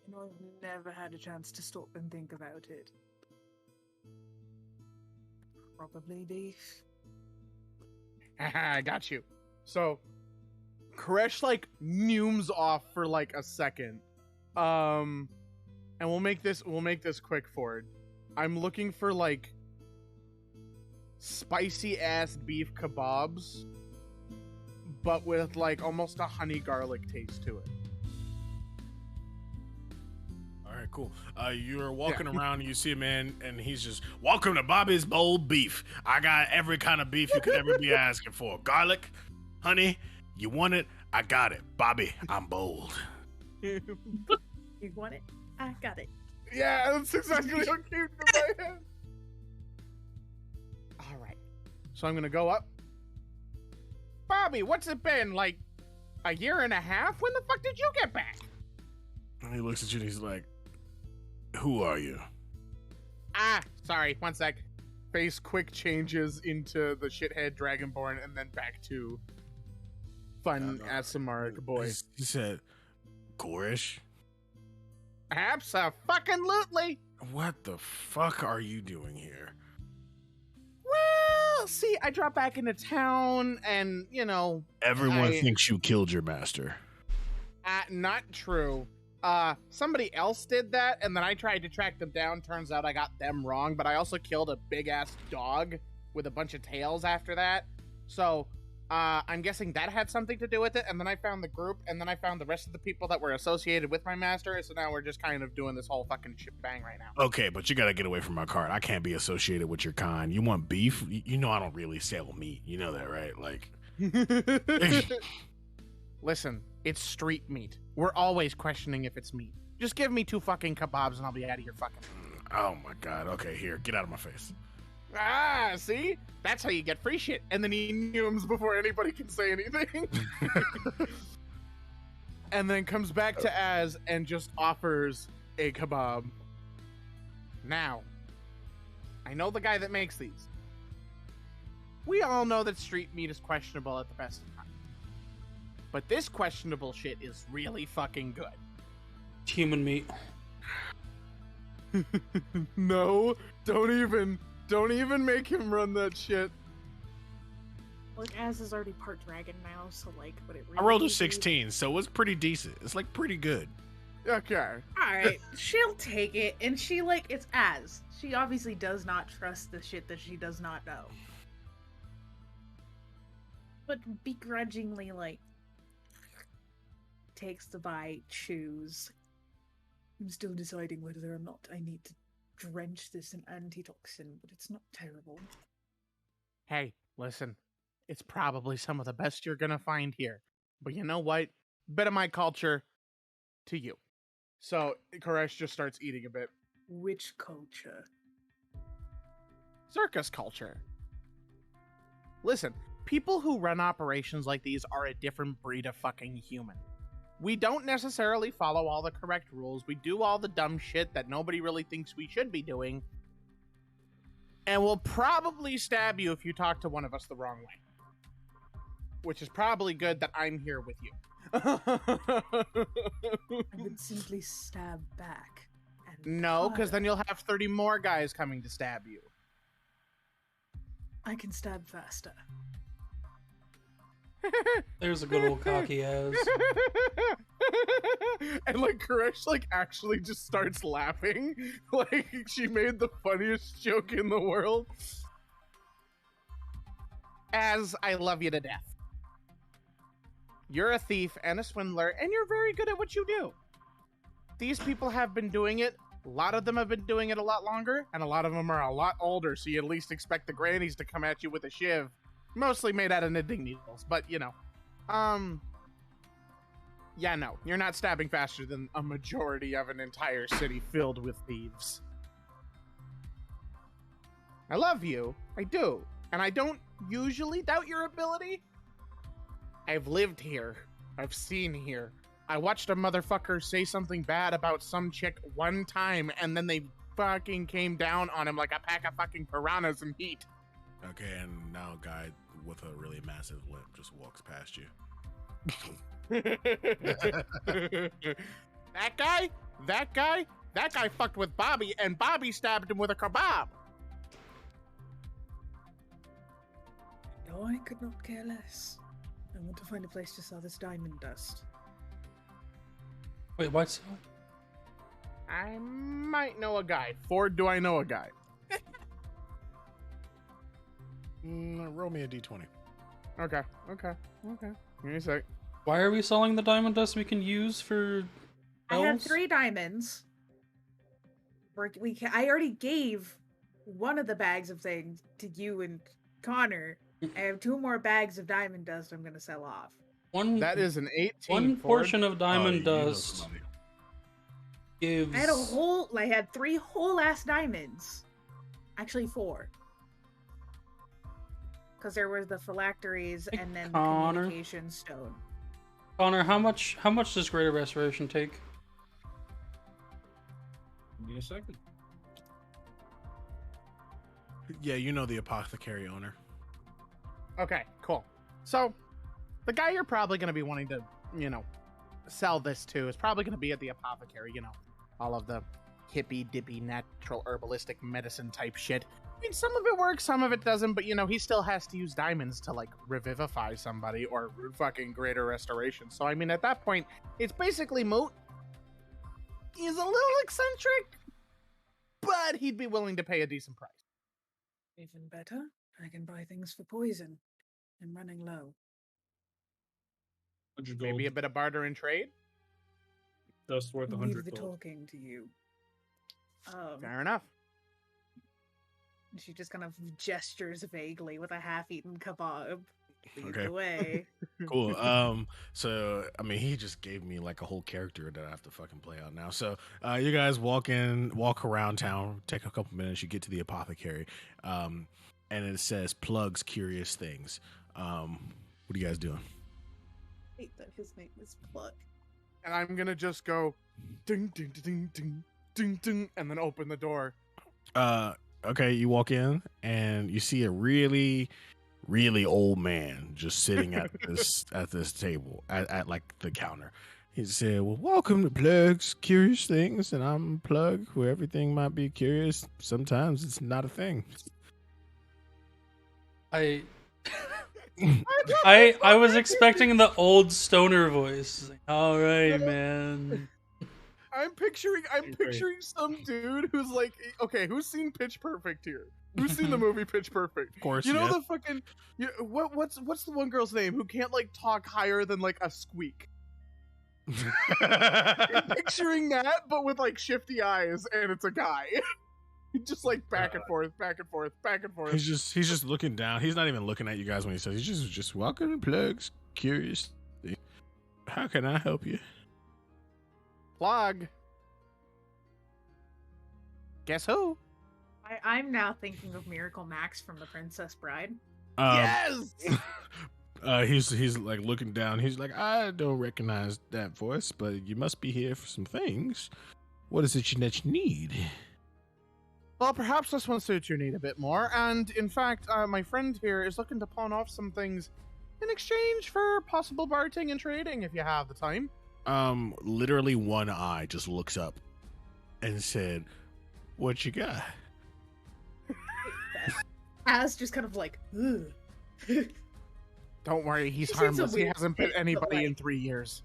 You know, I've never had a chance to stop and think about it. Probably beef. I got you. So, Koresh, like, neumes off for, like, a second. And we'll make this quick, Ford. I'm looking for, like, spicy-ass beef kebabs, but with, like, almost a honey garlic taste to it. All right, cool. You're walking around and you see a man, and he's just, welcome to Bobby's Bold Beef. I got every kind of beef you could ever be asking for. Garlic, honey, you want it? I got it. Bobby, I'm bold. You want it? I got it. Yeah, that's exactly what came to my head. All right. So I'm going to go up. Bobby, what's it been? Like a year and a half? When the fuck did you get back? And he looks at you and he's like, who are you? Ah, sorry. One sec. Face quick changes into the shithead Dragonborn and then back to fun Asimaric boy. He said, Gorish? Abso-fucking-lutely. What the fuck are you doing here? Well, see, I dropped back into town and, you know... Everyone thinks you killed your master. Not true. Somebody else did that, and then I tried to track them down. Turns out I got them wrong, but I also killed a big-ass dog with a bunch of tails after that. So, I'm guessing that had something to do with it, and then I found the group, and then I found the rest of the people that were associated with my master, so now we're just kind of doing this whole fucking shebang right now. Okay, but you gotta get away from my cart. I can't be associated with your kind. You want beef? You know I don't really sell meat. You know that, right? Like... Listen, it's street meat. We're always questioning if it's meat. Just give me 2 fucking kebabs and I'll be out of your fucking... Oh my god. Okay, here. Get out of my face. Ah, see? That's how you get free shit. And then he neumes before anybody can say anything. and then comes back to Az and just offers a kebab. Now, I know the guy that makes these. We all know that street meat is questionable at the best of times. But this questionable shit is really fucking good. Human meat. No, don't even make him run that shit. Like, Az is already part dragon now, so like, would it really I rolled a be- 16, so it's pretty decent. It's like pretty good. Okay. Alright, she'll take it, and she, like, it's Az. She obviously does not trust the shit that she does not know. But begrudgingly, like, takes the bite, chews. I'm still deciding whether or not I need to drench this in antitoxin, but it's not terrible. Hey, listen. It's probably some of the best you're gonna find here. But you know what? Bit of my culture to you. So Koresh just starts eating a bit. Which culture? Circus culture. Listen, people who run operations like these are a different breed of fucking human. We don't necessarily follow all the correct rules. We do all the dumb shit that nobody really thinks we should be doing. And we'll probably stab you if you talk to one of us the wrong way. Which is probably good that I'm here with you. I would simply stab back. And No, because then you'll have 30 more guys coming to stab you. I can stab faster. There's a good old cocky ass. And like Koresh like actually just starts laughing. Like she made the funniest joke in the world. As I love you to death. You're a thief and a swindler, and you're very good at what you do. These people have been doing it. A lot of them have been doing it a lot longer, and a lot of them are a lot older, so you at least expect the grannies to come at you with a shiv. Mostly made out of knitting needles, but you know. Yeah, no, you're not stabbing faster than a majority of an entire city filled with thieves. I love you, I do, and I don't usually doubt your ability. I've lived here. I've seen here. I watched a motherfucker say something bad about some chick one time, and then they fucking came down on him like a pack of fucking piranhas in heat. Okay, and now a guy with a really massive limp just walks past you. That guy fucked with Bobby, and Bobby stabbed him with a kebab. No, I could not care less. I want to find a place to sell this diamond dust. Wait, what's I might know a guy. Ford, do I know a guy? Roll me a d20. Okay. Give me a sec. why are we selling the diamond dust we can use for I have elves? 3 diamonds. I already gave one of the bags of things to you and Connor. I have 2 more bags of diamond dust I'm gonna sell off. One That is an 18. one Ford. portion of diamond you know dust somebody. gives I had 3 whole ass diamonds. Actually 4. Because there was the phylacteries Hey, and then the Connor. communication stone. Connor, how much does Greater Restoration take? Give me a second. Yeah, you know the apothecary owner. Okay, cool. So, the guy you're probably going to be wanting to, sell this to is probably going to be at the apothecary, all of the hippy dippy natural herbalistic medicine type shit. I mean, some of it works, some of it doesn't, but he still has to use diamonds to like revivify somebody or fucking greater restoration. So, I mean, at that point, it's basically moot. He's a little eccentric, but he'd be willing to pay a decent price. Even better, I can buy things for poison. I'm running low. 100 gold. Maybe a bit of barter and trade. Dust worth Leave 100 the gold. talking to you. Fair enough. She just kind of gestures vaguely with a half-eaten kebab. Lead Okay. the way. Cool. So I mean, he just gave me like a whole character that I have to fucking play out now. So you guys walk around town, take a couple minutes, you get to the apothecary, and it says plugs curious things. What are you guys doing? Hate that his name is Pluck. and I'm gonna just go ding ding ding ding ding ding, and then open the door. Okay, you walk in and you see a really, really old man just sitting at this table at like the counter. He said, "Well, welcome to Plug's Curious Things, and I'm Plug, where everything might be curious. Sometimes it's not a thing." I was expecting the old stoner voice. Like, all right, man. I'm picturing some dude who's like, okay, who's seen Pitch Perfect here? Who's seen the movie Pitch Perfect? Of course, You know yes. the fucking what's the one girl's name who can't like talk higher than like a squeak? Picturing that, but with like shifty eyes, and it's a guy. Just like back and forth, back and forth, back and forth. He's just looking down. He's not even looking at you guys when he says. He's just welcome to Plug's Curious Things. How can I help you? Plug. Guess who? I'm now thinking of Miracle Max from The Princess Bride. Yes. He's like looking down. He's like, I don't recognize that voice, but you must be here for some things. What is it that you need? Well, perhaps this one suits your need a bit more. And in fact, my friend here is looking to pawn off some things in exchange for possible bartering and trading, if you have the time. Literally one eye just looks up and said, "What you got?" As just kind of like, ugh. Don't worry, he's He seems harmless. a He weird hasn't kid, bit but, anybody like- in 3 years.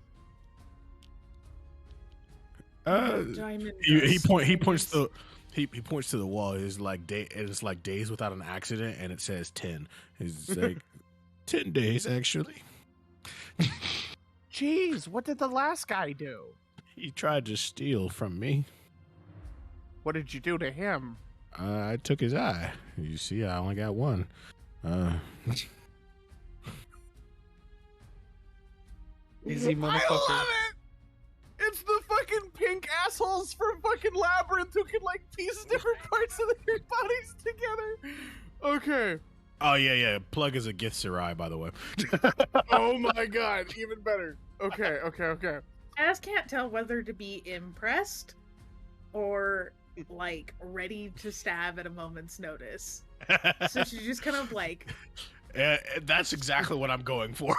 Diamond He dust points diamonds. he points to the wall. It's like it's like days without an accident, and it says 10. He's like 10 days actually. Jeez, what did the last guy do? He tried to steal from me. What did you do to him? I took his eye. You see, I only got one. Easy I motherfucker. love it! It's the fucking pink assholes from fucking Labyrinth who can like piece different parts of their bodies together. Okay. Oh yeah. Plug is a gift Sarai, by the way. Oh my god, even better. Okay. As can't tell whether to be impressed or like ready to stab at a moment's notice. So she's just kind of like, That's exactly what I'm going for.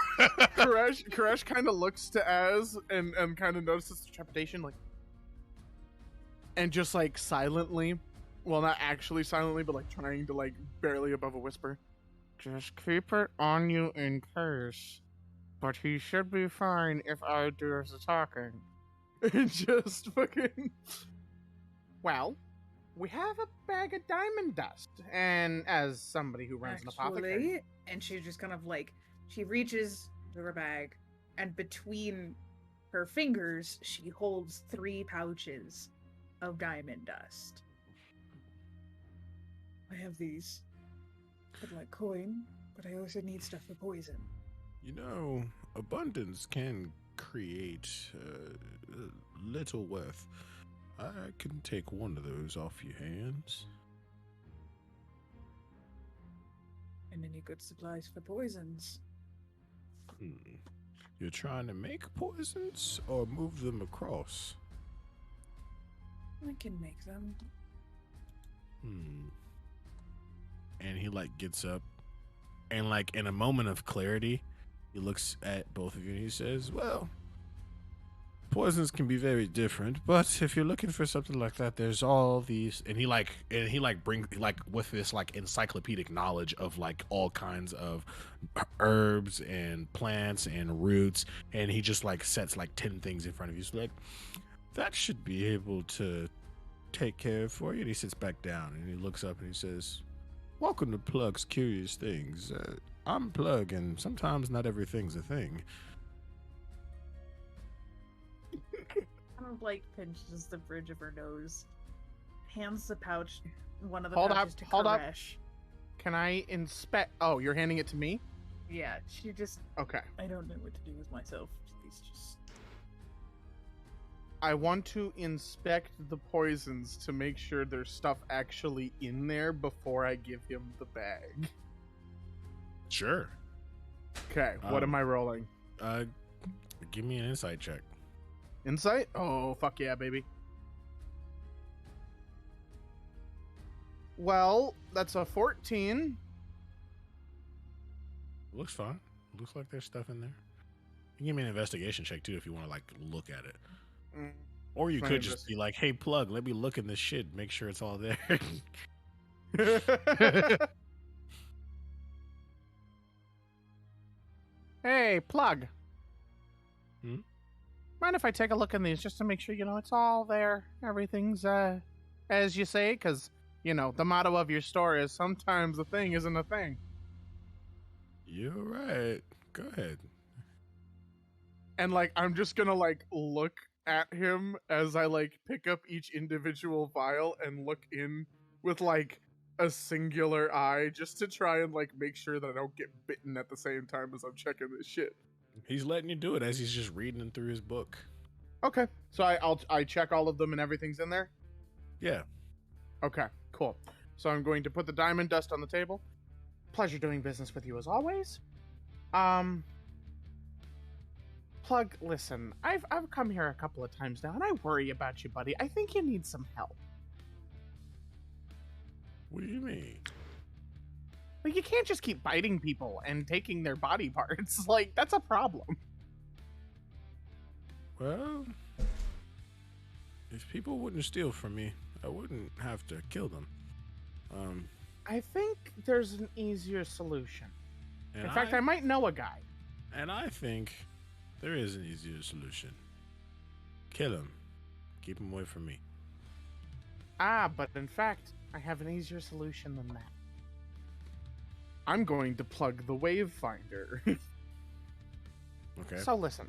Koresh kind of looks to Az and kind of notices the trepidation, like, and just like silently, well, not actually silently, but like trying to like barely above a whisper, just keep it on you in case, but he should be fine if I do the talking. And just fucking, well, we have a bag of diamond dust, and as somebody who runs an apothecary. actually, and she just kind of like, she reaches to her bag, and between her fingers, she holds 3 pouches of diamond dust. I have these. I'd like coin, but I also need stuff for poison. You know, abundance can create little worth. I can take one of those off your hands. And any good supplies for poisons? You're trying to make poisons or move them across? I can make them. And he like gets up and like in a moment of clarity, he looks at both of you and he says, "Well, poisons can be very different, but if you're looking for something like that, there's all these." And he brings like with this like encyclopedic knowledge of like all kinds of herbs and plants and roots, and he just like sets like 10 things in front of you. So like, that should be able to take care of for you. And he sits back down and he looks up and he says, "Welcome to Plug's Curious Things. I'm Plug, and sometimes not everything's a thing." Kind of like pinches the bridge of her nose, hands the pouch, one of the Hold pouches up, to hold up. Koresh. Can I inspect? Oh, you're handing it to me? Yeah, she just, Okay. I don't know what to do with myself. Please just. I want to inspect the poisons to make sure there's stuff actually in there before I give him the bag. Sure. Okay, what am Um, I rolling? Give me an insight check. Insight? Oh, fuck yeah, baby. Well, that's a 14. Looks fine. Looks like there's stuff in there. You can give me an investigation check too if you want to like look at it. Mm. Or you My could just be like, "Hey, plug, let me look in this shit, make sure it's all there." Hey, plug. Hmm? Mind if I take a look in these just to make sure, it's all there? Everything's, as you say? Because, the motto of your store is sometimes a thing isn't a thing. You're right. Go ahead. And, I'm just gonna, look at him as I, pick up each individual vial and look in with, a singular eye just to try and, make sure that I don't get bitten at the same time as I'm checking this shit. He's letting you do it as he's just reading through his book. Okay. So I check all of them and everything's in there? Yeah. Okay, cool. So I'm going to put the diamond dust on the table. Pleasure doing business with you as always. Plug, listen, I've come here a couple of times now, and I worry about you, buddy. I think you need some help. What do you mean? You can't just keep biting people and taking their body parts. That's a problem. Well, if people wouldn't steal from me, I wouldn't have to kill them. I think there's an easier solution. In fact, I might know a guy. And I think there is an easier solution. Kill him. Keep him away from me. But in fact, I have an easier solution than that. I'm going to plug the wave finder. Okay. So listen,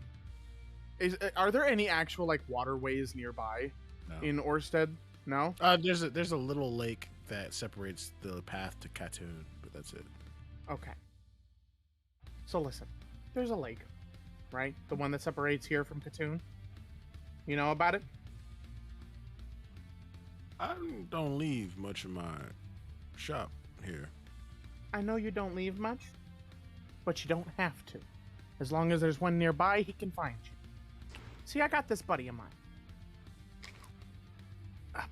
are there any actual waterways nearby No. in Orsted? No. There's a little lake that separates the path to Katoon, but that's it. Okay. So listen, there's a lake, right? The one that separates here from Katoon. You know about it? I don't leave much of my shop here. I know you don't leave much, but you don't have to. As long as there's one nearby, he can find you. See, I got this buddy of mine. A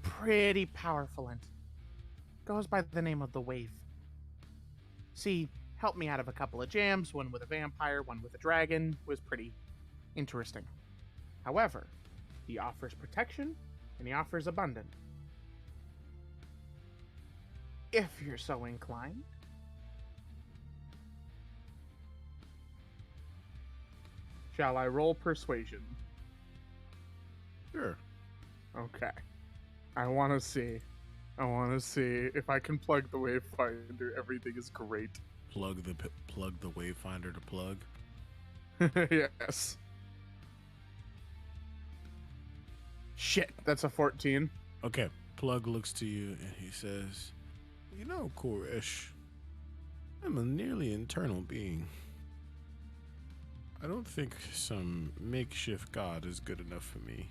pretty powerful entity. Goes by the name of the Wave. See, helped me out of a couple of jams, one with a vampire, one with a dragon. Was pretty interesting. However, he offers protection, and he offers abundance. If you're so inclined. Shall I roll persuasion? Sure. Okay. I want to see if I can plug the Wavefinder. Everything is great. Plug the wayfinder to plug. Yes. Shit, that's a 14. Okay. Plug looks to you and he says, "You know, Koresh, I'm a nearly internal being. I don't think some makeshift god is good enough for me."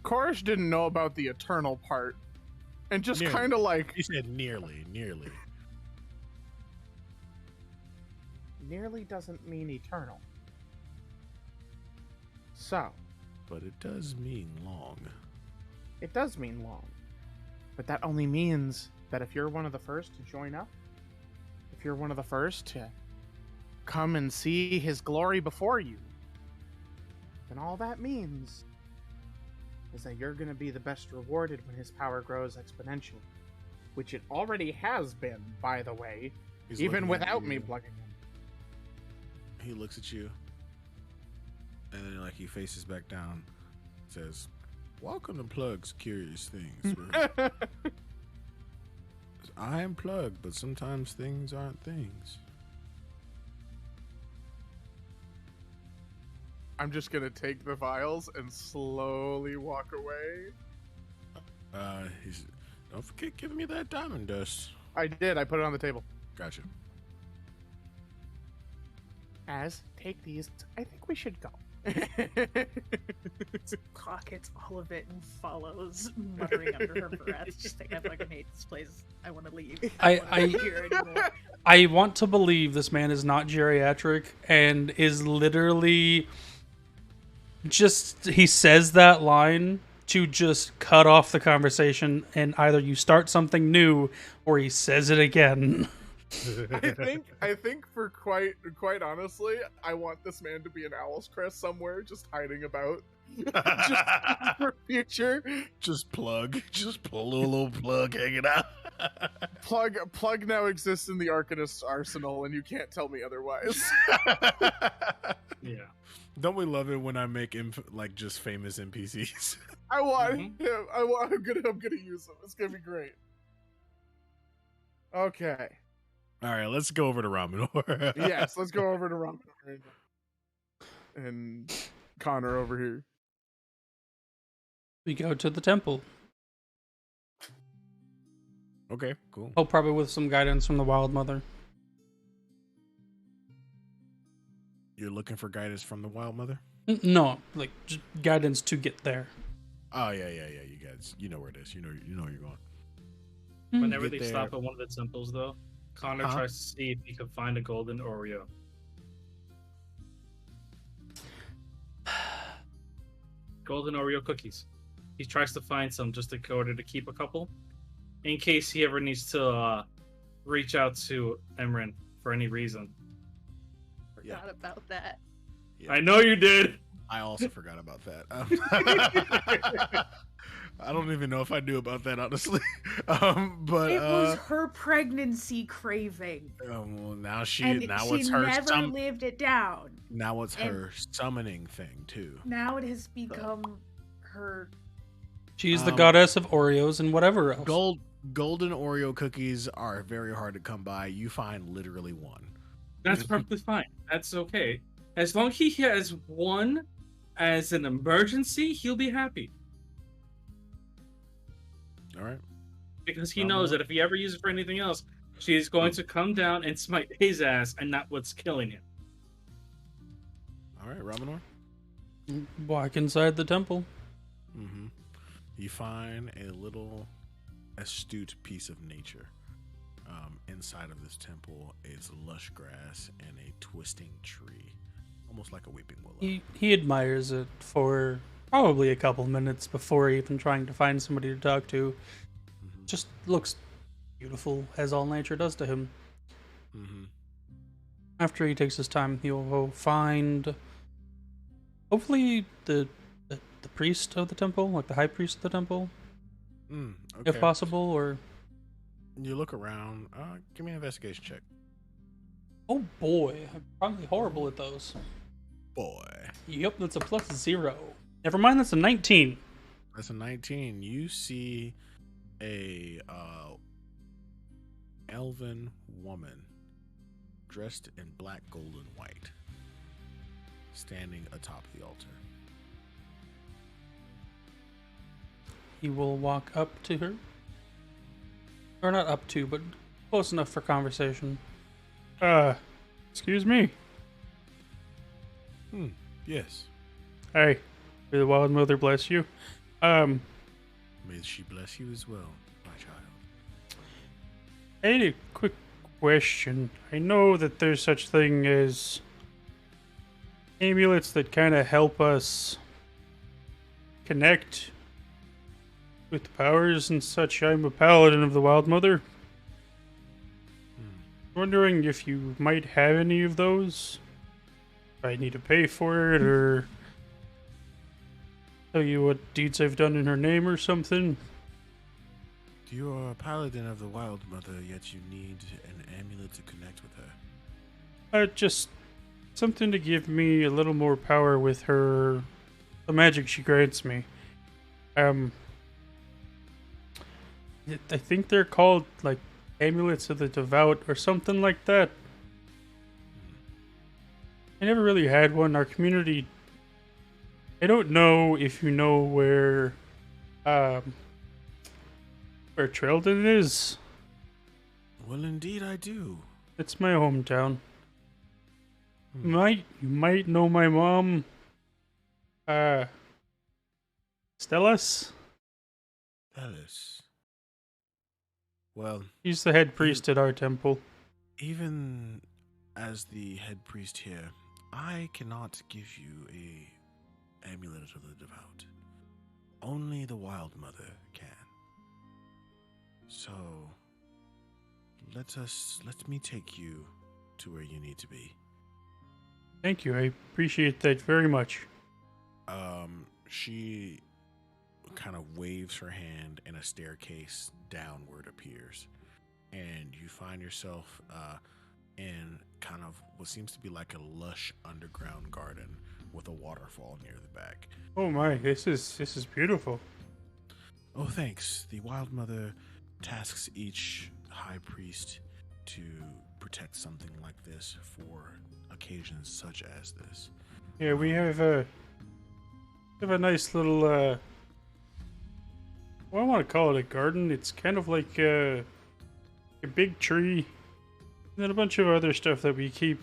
Korish didn't know about the eternal part. And just Nearly. kind of He said nearly. nearly doesn't mean eternal. So, But it does mean long. it does mean long. But that only means that if you're one of the first to join up, if you're one of the first to come and see his glory before you, then all that means is that you're going to be the best rewarded when his power grows exponentially. Which it already has been, by the way, He's even looking at without you. me plugging him. He looks at you, and then he faces back down, says, "Welcome to Plug's Curious Things. I am Plug, but sometimes things aren't things." I'm just going to take the vials and slowly walk away. He's, "Don't forget giving me that diamond dust." I did. I put it on the table. Gotcha. Take these. I think we should go. Pockets all of it and follows, muttering under her breath. Just like, I fucking hate this place. I want to leave. I- don't wanna be here anymore. I want to believe this man is not geriatric and is literally just, he says that line to just cut off the conversation, and either you start something new or he says it again. I think for quite honestly, I want this man to be an Owl's Crest somewhere, just hiding about. Just for future. Just plug. Just pull a little plug hanging out. Plug now exists in the Arcanist's arsenal, and you can't tell me otherwise. Yeah. Don't we love it when I make like just famous NPCs? I want him. I'm gonna use him. It's gonna be great. Okay. All right, let's go over to Raminor. Yes, let's go over to Raminor and Connor over here. We go to the temple. Okay, cool. Oh, probably with some guidance from the Wild Mother. You're looking for guidance from the Wild Mother? No, like just guidance to get there. Oh yeah. You guys, you know where it is. You know where you're going. Whenever Get they there. stop at one of the temples, though, Connor tries to see if he can find a golden Oreo. Golden Oreo cookies. He tries to find some just in order to keep a couple, in case he ever needs to reach out to Emran for any reason. Forgot about that. Yeah. I know you did. I also forgot about that. I don't even know if I knew about that, honestly. But It was her pregnancy craving. well, now And it's she her never lived it down. now it's and- her summoning thing too. Now it has become her. She's the goddess of Oreos and whatever else. Golden Oreo cookies are very hard to come by. You find literally one. That's perfectly fine. That's okay. As long as he has one as an emergency, he'll be happy. All right. Because he knows that if he ever uses it for anything else, she's going to come down and smite his ass and not what's killing him. All right, Raminor. Walk inside the temple. Mm-hmm. You find a little astute piece of nature. Inside of this temple is lush grass and a twisting tree, almost like a weeping willow. He admires it for probably a couple minutes before even trying to find somebody to talk to. Mm-hmm. Just looks beautiful, as all nature does to him. Mm-hmm. After he takes his time, he'll go find, hopefully, the priest of the temple, like the high priest of the temple, Okay. if possible, or... You look around. Give me an investigation check. Oh boy, I'm probably horrible at those. Boy. Yep, that's a +0. Never mind, that's a 19. That's a 19. You see a elven woman dressed in black, gold, and white standing atop the altar. He will walk up to her. Or not up to, but close enough for conversation. Excuse me. Yes. Hey, may the Wild Mother bless you. May she bless you as well, my child. I had a quick question. I know that there's such thing as amulets that kind of help us connect with the powers and such. I'm a paladin of the Wild Mother. Wondering if you might have any of those. If I need to pay for it, or tell you what deeds I've done in her name or something. You are a paladin of the Wild Mother, yet you need an amulet to connect with her. Just something to give me a little more power with her, the magic she grants me. I think they're called, like, amulets of the devout or something like that. I never really had one. Our community, I don't know if you know where Trelldon is. Well, indeed I do. It's my hometown. You might know my mom. Stellas? Alice. Well, He's the head priest at our temple. even as the head priest here, I cannot give you a amulet of the devout. Only the Wild Mother can. So, let me take you to where you need to be. Thank you. I appreciate that very much. She kind of waves her hand and a staircase downward appears. And you find yourself in kind of what seems to be like a lush underground garden with a waterfall near the back. Oh my, this is beautiful. Oh, thanks. The Wild Mother tasks each high priest to protect something like this for occasions such as this. Yeah, we have a nice little well, I want to call it a garden. It's kind of like a big tree, and then a bunch of other stuff that we keep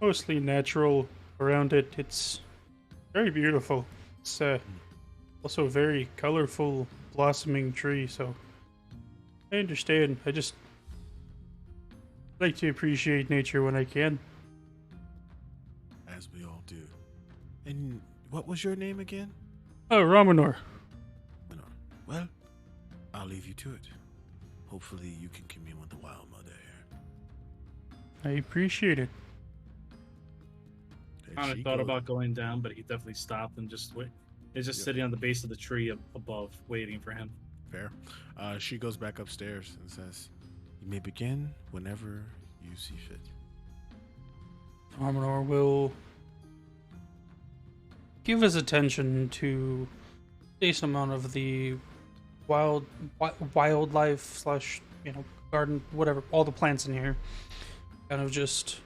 mostly natural around it. It's very beautiful. It's also a very colorful, blossoming tree, so I understand. I just like to appreciate nature when I can. As we all do. And what was your name again? Oh, Ramanor. Well, I'll leave you to it. Hopefully you can commune with the Wild Mother here. I appreciate it. There Kind she of thought goes. about going down, but he definitely stopped and just wait. He's just Yep. sitting on the base of the tree above, waiting for him. Fair. She goes back upstairs and says, "You may begin whenever you see fit." Ramanor will give his attention to a decent amount of the wildlife slash, garden, whatever, all the plants in here. Kind of just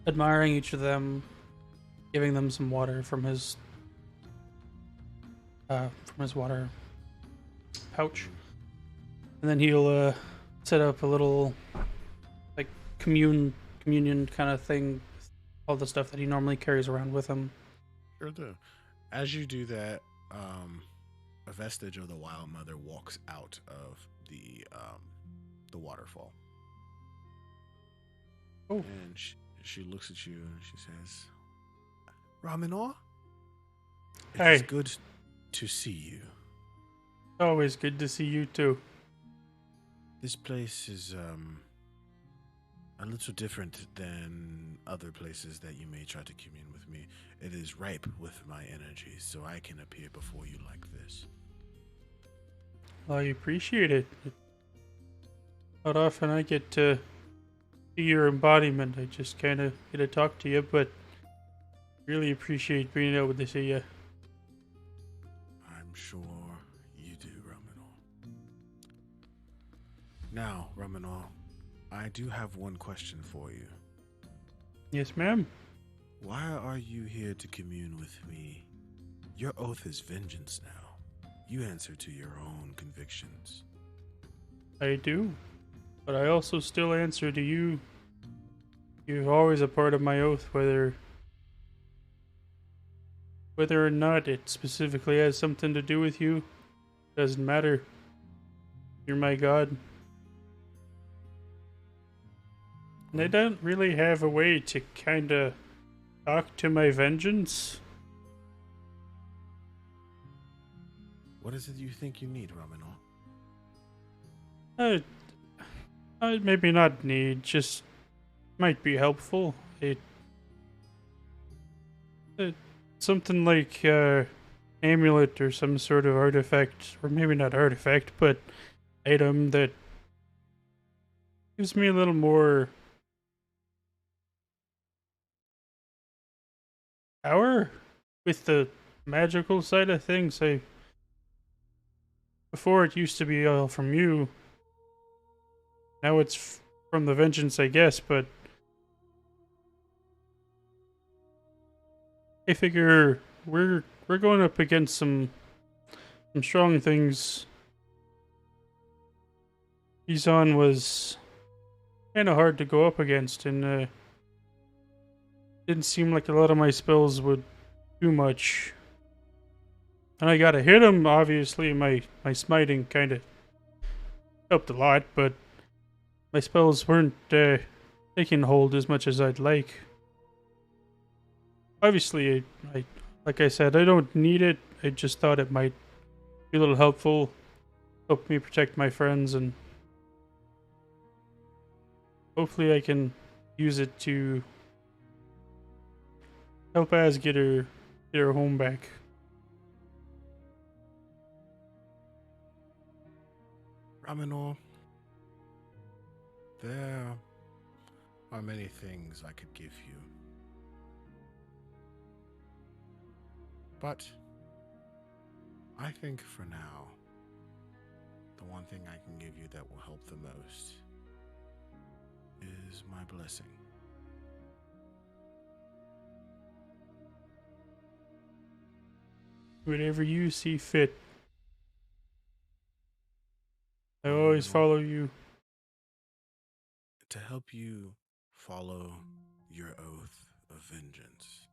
admiring each of them, giving them some water from his water pouch, and then he'll set up a little like communion kind of thing, all the stuff that he normally carries around with him. Sure do. As you do that, a vestige of the Wild Mother walks out of the waterfall. Oh. And she looks at you and she says, "Ramanor, Hey. it's good to see you. Always good to see you too. This place is a little different than other places that you may try to commune with me. It is ripe with my energy, so I can appear before you like this." I appreciate it. Not often I get to see your embodiment. I just kind of get to talk to you, but really appreciate being able to see you. I'm sure you do, Ramanor. Now, Ramanor, I do have one question for you. Yes, ma'am. Why are you here to commune with me? Your oath is vengeance now. You answer to your own convictions. I do. But I also still answer to you. You're always a part of my oath, whether or not it specifically has something to do with you. Doesn't matter. You're my god. And I don't really have a way to kinda talk to my vengeance. What is it you think you need, Ramanor? Maybe not need, just might be helpful. Something like amulet or some sort of artifact, or maybe not artifact, but item that gives me a little more power with the magical side of things. Before it used to be all from you. Now it's from the vengeance, I guess, but I figure we're going up against some strong things. Izan was kind of hard to go up against, and didn't seem like a lot of my spells would do much. And I gotta hit him, obviously. My smiting kind of helped a lot, but my spells weren't taking hold as much as I'd like. Obviously, like I said, I don't need it. I just thought it might be a little helpful, help me protect my friends, and hopefully I can use it to help Az get her home back. Raminor, there are many things I could give you. But I think for now, the one thing I can give you that will help the most is my blessing. Whatever you see fit. I always follow you. To help you follow your oath of vengeance,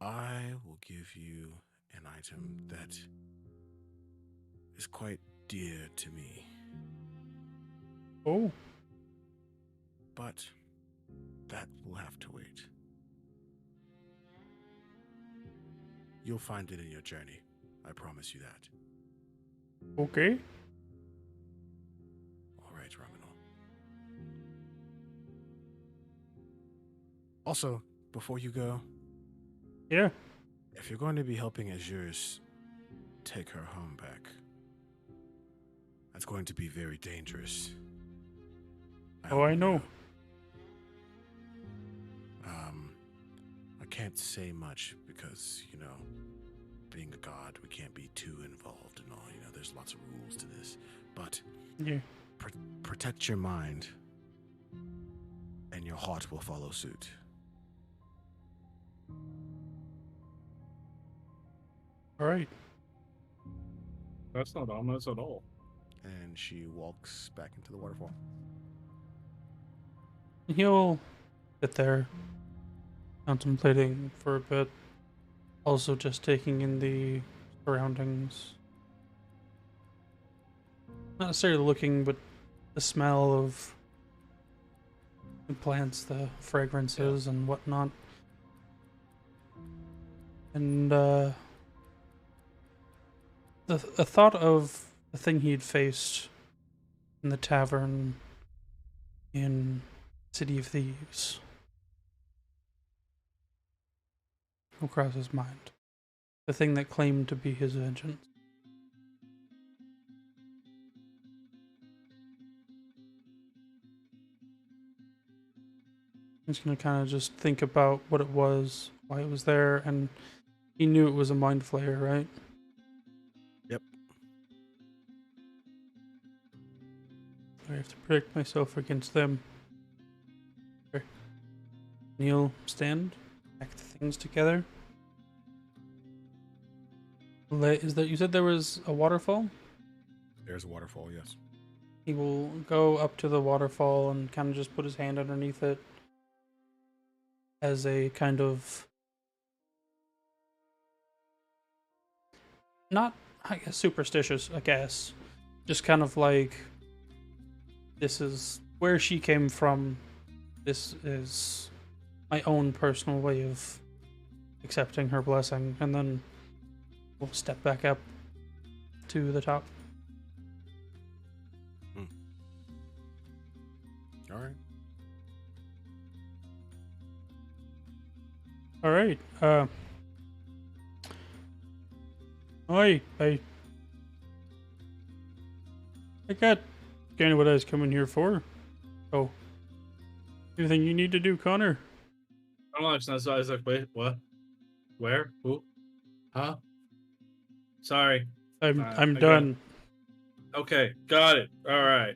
I will give you an item that is quite dear to me. Oh, But that will have to wait. You'll find it in your journey. I promise you that. okay. All right, Raminor. Also, before you go, Yeah. if you're going to be helping Azure's take her home back, that's going to be very dangerous. Oh, I know. I can't say much because, being a god, we can't be too involved and all. There's lots of rules to this. But Yeah. protect your mind, and your heart will follow suit. All right. That's not ominous at all. And she walks back into the waterfall. He'll sit there, contemplating for a bit, also just taking in the surroundings. Not necessarily looking, but the smell of the plants, the fragrances, and whatnot. And the thought of the thing he'd faced in the tavern in City of Thieves will cross his mind. The thing that claimed to be his vengeance. He's gonna kind of just think about what it was, why it was there, and he knew it was a mind flayer, right? Yep. I have to protect myself against them. Okay. Kneel, stand, back the things together. Is that, you said there was a waterfall? There's a waterfall, yes. He will go up to the waterfall and kind of just put his hand underneath it as a kind of, not, I guess, superstitious, I guess. Just kind of like, this is where she came from. This is my own personal way of accepting her blessing. And then we'll step back up to the top. All right. All right. I got kind of what I was coming here for. Oh, anything you need to do, Connor? I'm watching that, so I was like, wait, what? Where? Who? Huh? Sorry. I'm I got done. Okay, got it. All right.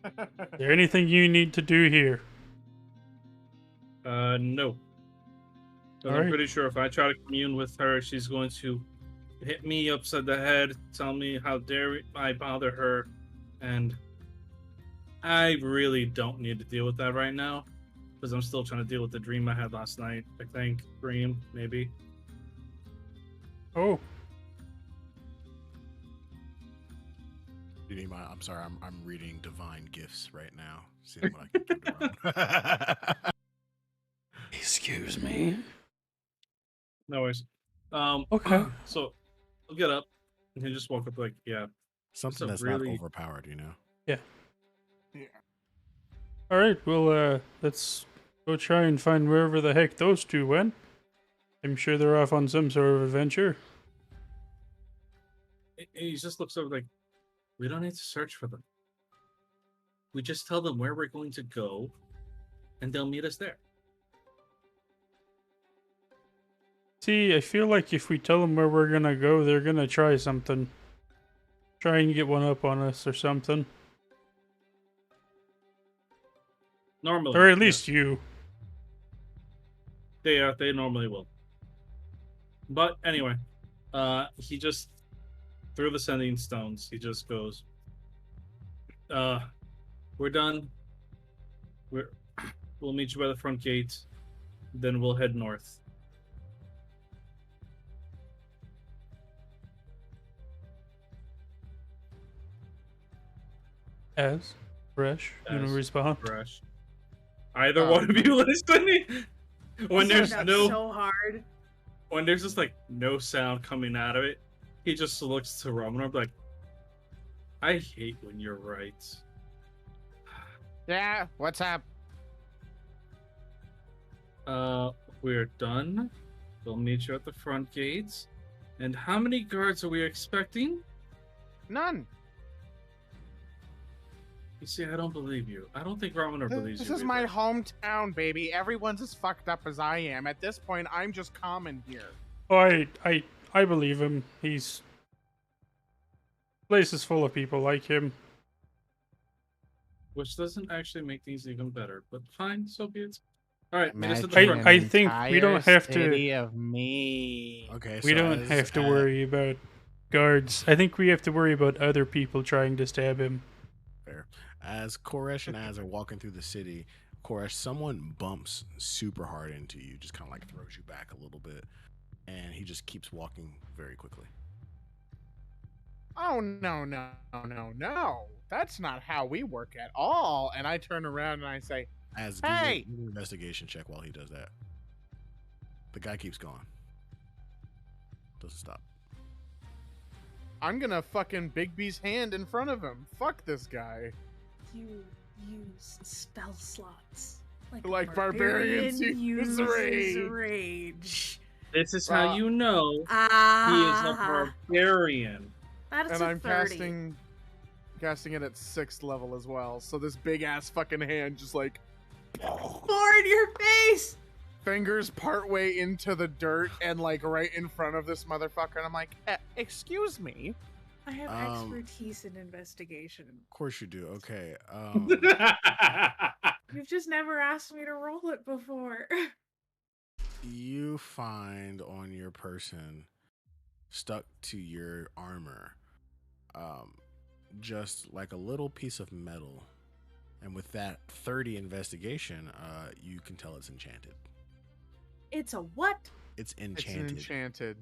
Is there anything you need to do here? No. 'Cause I'm Alright. pretty sure if I try to commune with her, she's going to hit me upside the head, tell me how dare I bother her, and I really don't need to deal with that right now, because I'm still trying to deal with the dream I had last night. I think dream, maybe. Oh, You need my? I'm sorry. I'm reading Divine Gifts right now. Seeing what I can give to Ron. Excuse me. No worries. Okay. So I'll get up and he'll just walk up like, yeah. Something a that's really- not overpowered, you know. Yeah. Yeah. All right. Well, let's go try and find wherever the heck those two went. I'm sure they're off on some sort of adventure. He just looks over like, we don't need to search for them. We just tell them where we're going to go, and they'll meet us there. See, I feel like if we tell them where we're gonna go, they're gonna try something. Try and get one up on us or something. Normally, Or at yeah. least you. They normally will. But anyway, he just through the sending stones, he just goes, we're done. We'll meet you by the front gate, then we'll head north. As fresh, you know, As respond. Fresh. Either one of you listening? When This there's turned out no so hard. when there's just like no sound coming out of it, he just looks to Romanov like, I hate when you're right. Yeah, what's up? We're done. We'll meet you at the front gates. And how many guards are we expecting? None. You see, I don't believe you. I don't think Romanov believes This you. is my either. hometown, baby. Everyone's as fucked up as I am. At this point, I'm just common here. Oh, I believe him. He's place is full of people like him. Which doesn't actually make things even better, but fine, so be it. All right, meet us at the Imagine front. I an think we don't entire have to- city of me. Okay, We so don't as- have to as- worry about guards. I think we have to worry about other people trying to stab him. Fair. As Koresh and Az are walking through the city, Koresh, someone bumps super hard into you, just kind of like throws you back a little bit, and he just keeps walking very quickly. Oh, no. That's not how we work at all. And I turn around and I say, As Hey! give me an investigation check while he does that. The guy keeps going. Doesn't stop. I'm gonna fucking Bigby's hand in front of him. Fuck this guy. You use spell slots. Like a barbarians barbarian use rage. rage. This is how you know he is a Ah, barbarian. that's And a I'm 30. casting it at 6th level as well. So this big ass fucking hand just like More in your face. fingers partway into the dirt and like right in front of this motherfucker. And I'm like, excuse me. I have Um, expertise in investigation. Of course you do. Okay. You've just never asked me to roll it before. You find on your person, stuck to your armor, just like a little piece of metal. And with that 30 investigation, you can tell it's enchanted. It's a what? It's It's enchanted. enchanted.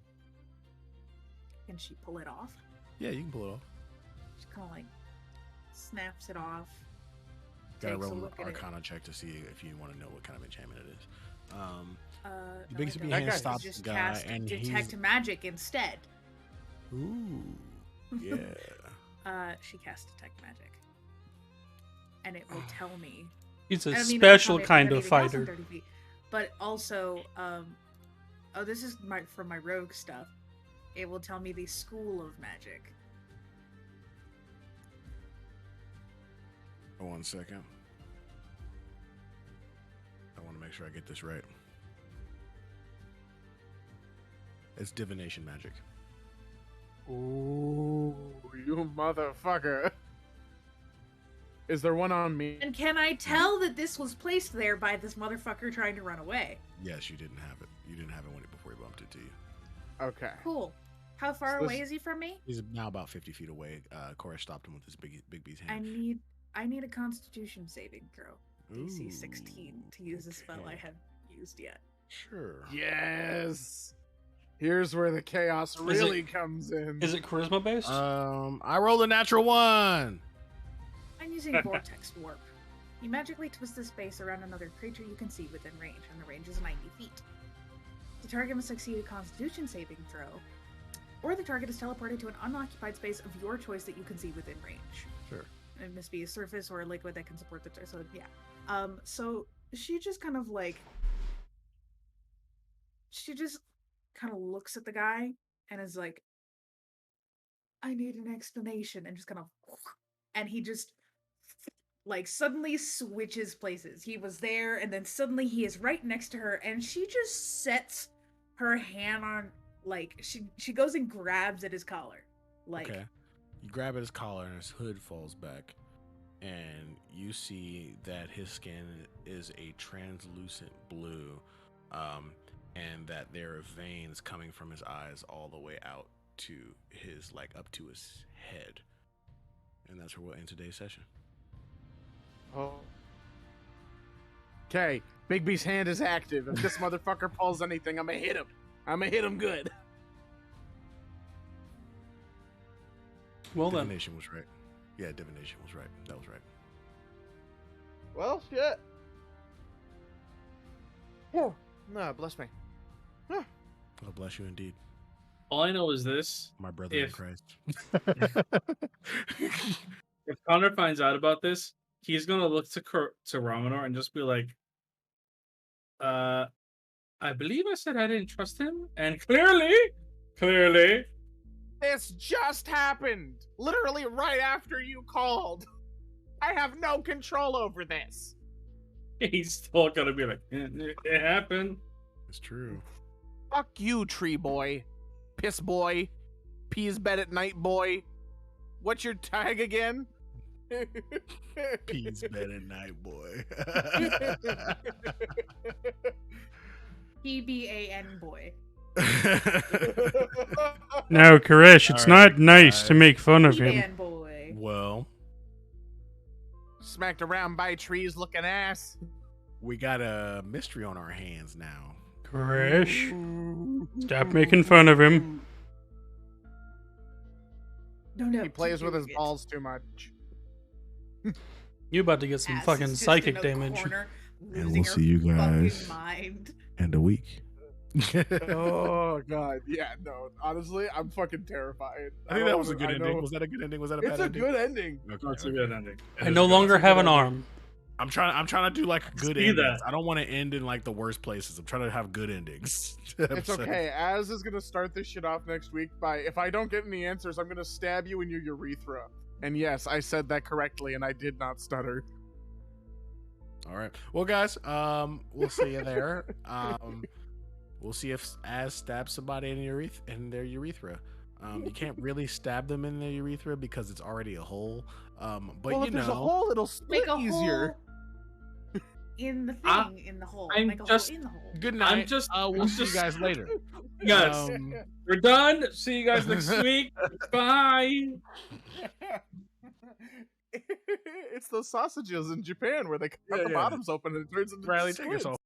Can she pull it off? Yeah, you can pull it off. She kind of like snaps it off. Gotta Takes a roll an look at it. Arcana check to see if you want to know what kind of enchantment it is. The big I to don't. be hand I stops just the guy, cast and detect he's- magic instead. Ooh, yeah. She casts detect magic, and it will tell me. He's a I mean, special it'll tell me kind if of there's anything else in fighter. 30 feet. But also, oh, this is from my rogue stuff. It will tell me the school of magic. One second. I want to make sure I get this right. It's divination magic. Ooh, you motherfucker. Is there one on me? And can I tell that this was placed there by this motherfucker trying to run away? Yes, you didn't have it. You didn't have it when before he bumped it to you. Okay. Cool. How far So away this- is he from me? He's now about 50 feet away. Koresh stopped him with his big bee's I hand. need a Constitution saving throw. DC 16 Ooh, to use a spell I okay. haven't used yet. Sure. Yes. Here's where the chaos really comes in. Is it charisma based? I rolled a natural 1. I'm using Vortex Warp. You magically twist the space around another creature you can see within range, and the range is 90 feet. The target must succeed a Constitution saving throw, or the target is teleported to an unoccupied space of your choice that you can see within range. Sure. It must be a surface or a liquid that can support the. So yeah. So she just kind of like. She just kind of looks at the guy and is like, "I need an explanation," and just kind of, and he just like suddenly switches places. He was there, and then suddenly he is right next to her, and she just sets her hand on, like, she goes and grabs at his collar, like. Okay. You grab at his collar and his hood falls back, and you see that his skin is a translucent blue, and that there are veins coming from his eyes all the way out to his, like, up to his head. And that's where we'll end today's session. Oh. Okay, Bigby's hand is active. If this motherfucker pulls anything, I'm gonna hit him. I'm gonna hit him good. Well then. Divination was right. Yeah, divination was right. That was right. Well, shit. Oh, no, bless me. God bless you indeed, All I know is this: my brother in If- Christ. if Connor finds out about this, he's gonna look to Ramanor and just be like, I believe I said I didn't trust him, and clearly, This just happened. Literally right after you called. I have no control over this. he's still gonna be like, it happened. It's true. Fuck you, tree boy. Piss boy. Peas bed at night boy. What's your tag again? Peace bed at night, boy. PBAN boy. Now, Koresh, it's All not right, nice to guys. make fun of him. PBAN boy. Well, Smacked around by trees looking ass. we got a mystery on our hands now. Koresh, stop making fun of him. No, He plays with his idiot. balls too much. You about to get some Ass fucking is just psychic in a damage. corner, And losing we'll her see you fucking guys mind. in a week. Oh god, yeah, no. Honestly, I'm fucking terrified. I think that don't was a wanna- good I ending. know- Was that a good ending? Was that a bad It's a ending? good ending. Okay, That's a okay. good ending. I no longer have an arm. I'm trying to do like good See endings. that. I don't want to end in like the worst places. I'm trying to have good endings. It's okay. Az is gonna start this shit off next week by, if I don't get any answers, I'm gonna stab you in your urethra. And yes, I said that correctly, and I did not stutter. All right. Well, guys, we'll see you there. We'll see if Az stabs somebody in their urethra. You can't really stab them in their urethra because it's already a hole. But well, you if there's a know, hole, it'll split Make a easier. hole in the thing, Ah, in the hole. I'm Make a just- hole in the hole. good night. I'm just- we'll I'm see you just- guys later. Guys, Um, we're done. See you guys next week. Bye. It's those sausages in Japan where they cut Yeah, the yeah. bottoms open and it turns into Riley, take squids. us off.